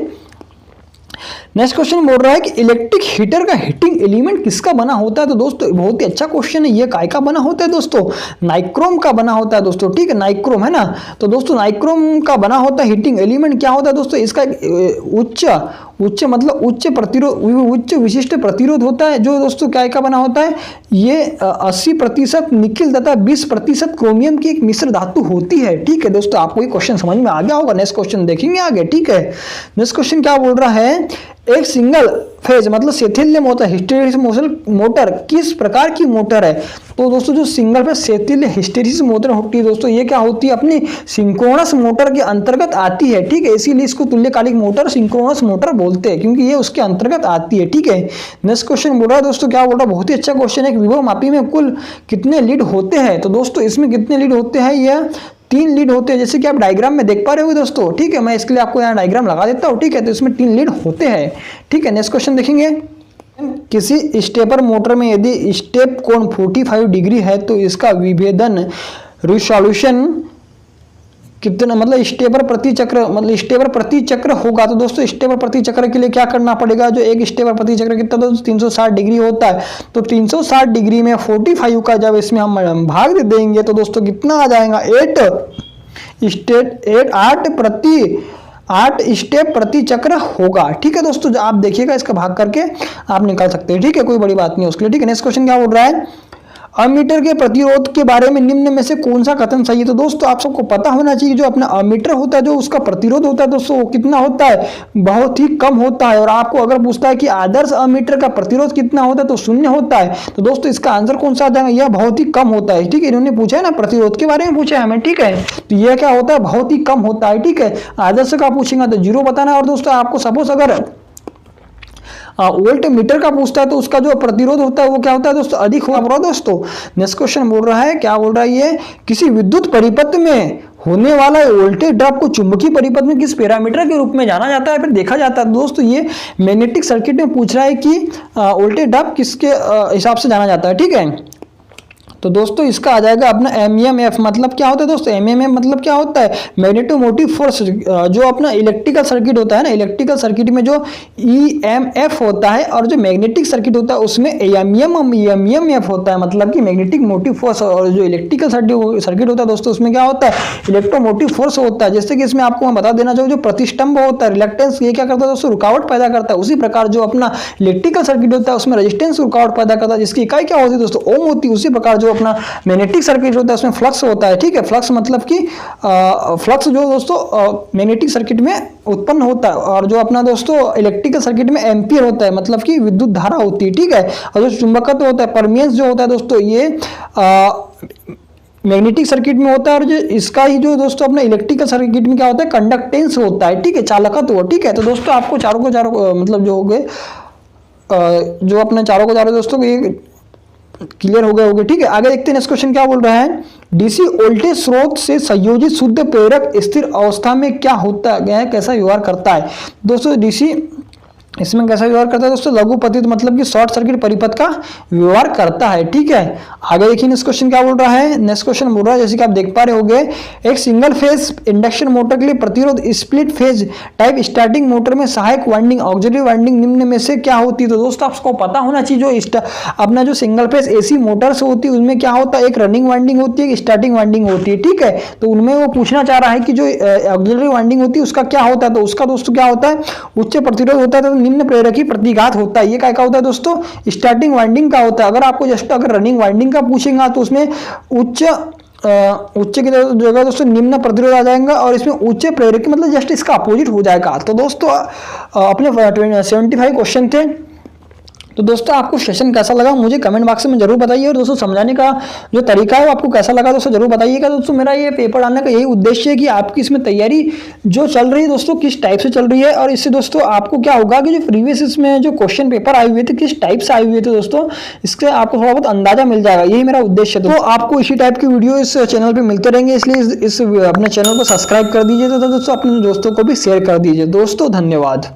नेक्स्ट क्वेश्चन बोल रहा है कि इलेक्ट्रिक हीटर का हीटिंग एलिमेंट किसका बना होता है। तो दोस्तों बहुत ही अच्छा क्वेश्चन है, ये काय का बना होता है दोस्तों, नाइक्रोम का बना होता है दोस्तों, ठीक है, नाइक्रोम है ना। तो दोस्तों नाइक्रोम का बना होता है हीटिंग एलिमेंट, क्या होता है दोस्तों, इसका उच्च मतलब उच्च विशिष्ट प्रतिरोध होता है, जो दोस्तों काय का बना होता है, ये 80% निकिल तथा 20% क्रोमियम की एक मिश्र धातु होती है, ठीक है दोस्तों। आपको ये क्वेश्चन समझ में आ गया होगा, नेक्स्ट क्वेश्चन देखेंगे आगे, ठीक है। नेक्स्ट क्वेश्चन क्या बोल रहा है, एक सिंगल फेज मतलब सेथिल्य मोटर हिस्टेरिसिस मोटर किस प्रकार की मोटर है। तो दोस्तों जो सिंगल फेज सेथिल्य हिस्टेरिसिस मोटर होती है दोस्तों, ये क्या होती है, अपनी सिंक्रोनस मोटर के अंतर्गत आती है, ठीक है। इसीलिए इसको तुल्यकालिक मोटर सिंक्रोनस मोटर बोलते हैं, क्योंकि ये उसके अंतर्गत आती है, ठीक है। नेक्स्ट क्वेश्चन बोल रहा है दोस्तों, क्या बोल रहा है, बहुत ही अच्छा क्वेश्चन है, विभव मापी में कुल कितने लीड होते हैं। तो दोस्तों इसमें कितने लीड होते हैं, यह 3 लीड होते हैं, जैसे कि आप डायग्राम में देख पा रहे हो दोस्तों, ठीक है। मैं इसके लिए आपको यहाँ डायग्राम लगा देता हूँ, ठीक है। तो इसमें 3 लीड होते हैं, ठीक है। नेक्स्ट क्वेश्चन देखेंगे, किसी स्टेपर मोटर में यदि स्टेप कोण 45 डिग्री है तो इसका विभेदन रिसोल्यूशन कितना मतलब स्टेपर प्रति चक्र होगा। तो दोस्तों स्टेपर प्रति चक्र के लिए क्या करना पड़ेगा, जो एक स्टेपर प्रति चक्र कितना दोस्तों 360 डिग्री होता है। तो 360 डिग्री में 45 का जब इसमें हम भाग दे देंगे तो दोस्तों कितना आ जाएगा, 8 स्टेप प्रति चक्र होगा, ठीक है दोस्तों। जो आप देखिएगा इसका भाग करके आप निकाल सकते हैं, ठीक है, कोई बड़ी बात नहीं है उसके लिए, ठीक है। नेक्स्ट क्वेश्चन क्या बोल रहा है, अमीटर के प्रतिरोध के बारे में निम्न में से कौन सा कथन सही है। तो दोस्तों आप सबको पता होना चाहिए, जो अपना अमीटर होता है, जो उसका प्रतिरोध होता है दोस्तों, वो कितना होता है, बहुत ही कम होता है। और आपको अगर पूछता है कि आदर्श अमीटर का प्रतिरोध कितना होता है, तो 0 होता है। तो दोस्तों इसका आंसर कौन सा आ जाएगा, यह बहुत ही कम होता है, ठीक है। इन्होंने पूछा है ना, प्रतिरोध के बारे में पूछा है हमें, ठीक है। तो यह क्या होता है, बहुत ही कम होता है, ठीक है। आदर्श का पूछेंगे तो 0 बताना। और दोस्तों आपको सपोज अगर वोल्ट मीटर का पूछता है तो उसका जो प्रतिरोध होता है वो क्या होता है दोस्तों, अधिक होगा दोस्तों। नेक्स्ट क्वेश्चन बोल रहा है, क्या बोल रहा है ये, किसी विद्युत परिपथ में होने वाला वोल्टेज ड्रॉप को चुंबकीय परिपथ में किस पैरामीटर के रूप में जाना जाता है, फिर देखा जाता है। दोस्तों ये मैग्नेटिक सर्किट में पूछ रहा है कि वोल्टेज ड्रॉप किसके हिसाब से जाना जाता है, ठीक है। तो दोस्तों इसका आ जाएगा अपना एमईएमएफ। मतलब क्या होता है दोस्तों, एमईएमएफ मतलब क्या होता है, मैग्नेटोमोटिव फोर्स। जो अपना इलेक्ट्रिकल सर्किट होता है ना, इलेक्ट्रिकल सर्किट में जो ईएमएफ होता है और जो मैग्नेटिक सर्किट होता है उसमें एमईएमएफ होता है, मतलब कि मैग्नेटिक मोटिव फोर्स। और जो इलेक्ट्रिकल सर्किट होता है दोस्तों उसमें क्या होता है, इलेक्ट्रोमोटिव फोर्स होता है। जैसे कि इसमें आपको मैं बता देना चाहूँ, जो प्रतिष्ठंभ होता है, रिलक्टेंस, ये क्या करता है दोस्तों, रुकावट पैदा करता है। उसी प्रकार जो अपना इलेक्ट्रिकल सर्किट होता है उसमें रेजिस्टेंस रुकावट पैदा करता है, जिसकी इकाई क्या होती है दोस्तों, ओम होती है। उसी प्रकार जो अपना मैग्नेटिक सर्किट होता है उसमें फ्लक्स होता है। ठीक है, फ्लक्स मतलब कि फ्लक्स जो दोस्तों मैग्नेटिक सर्किट में उत्पन्न होता है, और जो अपना दोस्तों इलेक्ट्रिकल सर्किट में एम्पियर होता है, मतलब कि विद्युत धारा होती है। ठीक है, और जो चुंबकत्व होता है, परमियंस जो होता है दोस्तों, ये मैग्नेटिक सर्किट में होता है। और जो इसका ही जो दोस्तों अपना इलेक्ट्रिकल सर्किट में क्या होता है, कंडक्टेंस होता है। ठीक है, चालकत्व। ठीक है, तो दोस्तों आपको चारों को चारों मतलब जो हो गए, जो अपने चारों को चारों दोस्तों ये क्लियर हो गए होंगे। ठीक है, आगे देखते हैं नेक्स्ट क्वेश्चन क्या बोल रहा है। डीसी वोल्टेज स्रोत से संयोजित शुद्ध प्रेरक स्थिर अवस्था में क्या होता है, कैसा व्यवहार करता है दोस्तों। डीसी इसमें कैसा व्यवहार करता है दोस्तों, लघुपतित मतलब कि शॉर्ट सर्किट परिपथ का व्यवहार करता है। ठीक है, आगे देखिए नेक्स्ट क्वेश्चन क्या बोल रहा है। नेक्स्ट क्वेश्चन बोल रहा है, जैसे कि आप देख पा रहे होंगे, एक सिंगल फेज इंडक्शन मोटर के लिए प्रतिरोध split phase type starting motor में सहायक वाइंडिंग ऑक्सिलरी वाइंडिंग निम्न में से क्या होती है। तो दोस्तों आपको पता होना चाहिए, जो अपना जो सिंगल फेज एसी मोटर्स होती है उसमें क्या होता है, एक रनिंग वाइंडिंग होती है, एक स्टार्टिंग वाइंडिंग होती है। ठीक है, तो उनमें वो पूछना चाह रहा है कि जो ऑक्सिलरी वाइंडिंग होती है उसका क्या होता है। तो उसका दोस्तों क्या होता है, उच्च प्रतिरोध होता है, तो निम्न प्रेरकी प्रतिघात होता है। ये क्या होता है दोस्तों, स्टार्टिंग वाइंडिंग का होता है। अगर आपको जस्ट अगर रनिंग वाइंडिंग का पूछेगा तो उसमें उच्च की जगह दोस्तों निम्न प्रतिरोध आ जाएगा, और इसमें उच्च प्रेरकी मतलब जस्ट इसका अपोजिट हो जाएगा। तो दोस्तों अपने 75 क्वेश्चन थे। तो दोस्तों आपको सेशन कैसा लगा मुझे कमेंट बॉक्स में जरूर बताइए, और दोस्तों समझाने का जो तरीका है वो आपको कैसा लगा दोस्तों जरूर बताइएगा। दोस्तों मेरा ये पेपर डालने का यही उद्देश्य है कि आपकी इसमें तैयारी जो चल रही है दोस्तों किस टाइप से चल रही है, और इससे दोस्तों आपको क्या होगा कि जो प्रीवियस इसमें जो क्वेश्चन पेपर आए हुए थे किस टाइप से आए हुए थे दोस्तों, इससे आपको थोड़ा बहुत अंदाजा मिल जाएगा। यही मेरा उद्देश्य है। तो आपको इसी टाइप की वीडियो इस चैनल पर मिलते रहेंगे, इसलिए इस अपने चैनल को सब्सक्राइब कर दीजिए, तो दोस्तों अपने दोस्तों को भी शेयर कर दीजिए। दोस्तों धन्यवाद।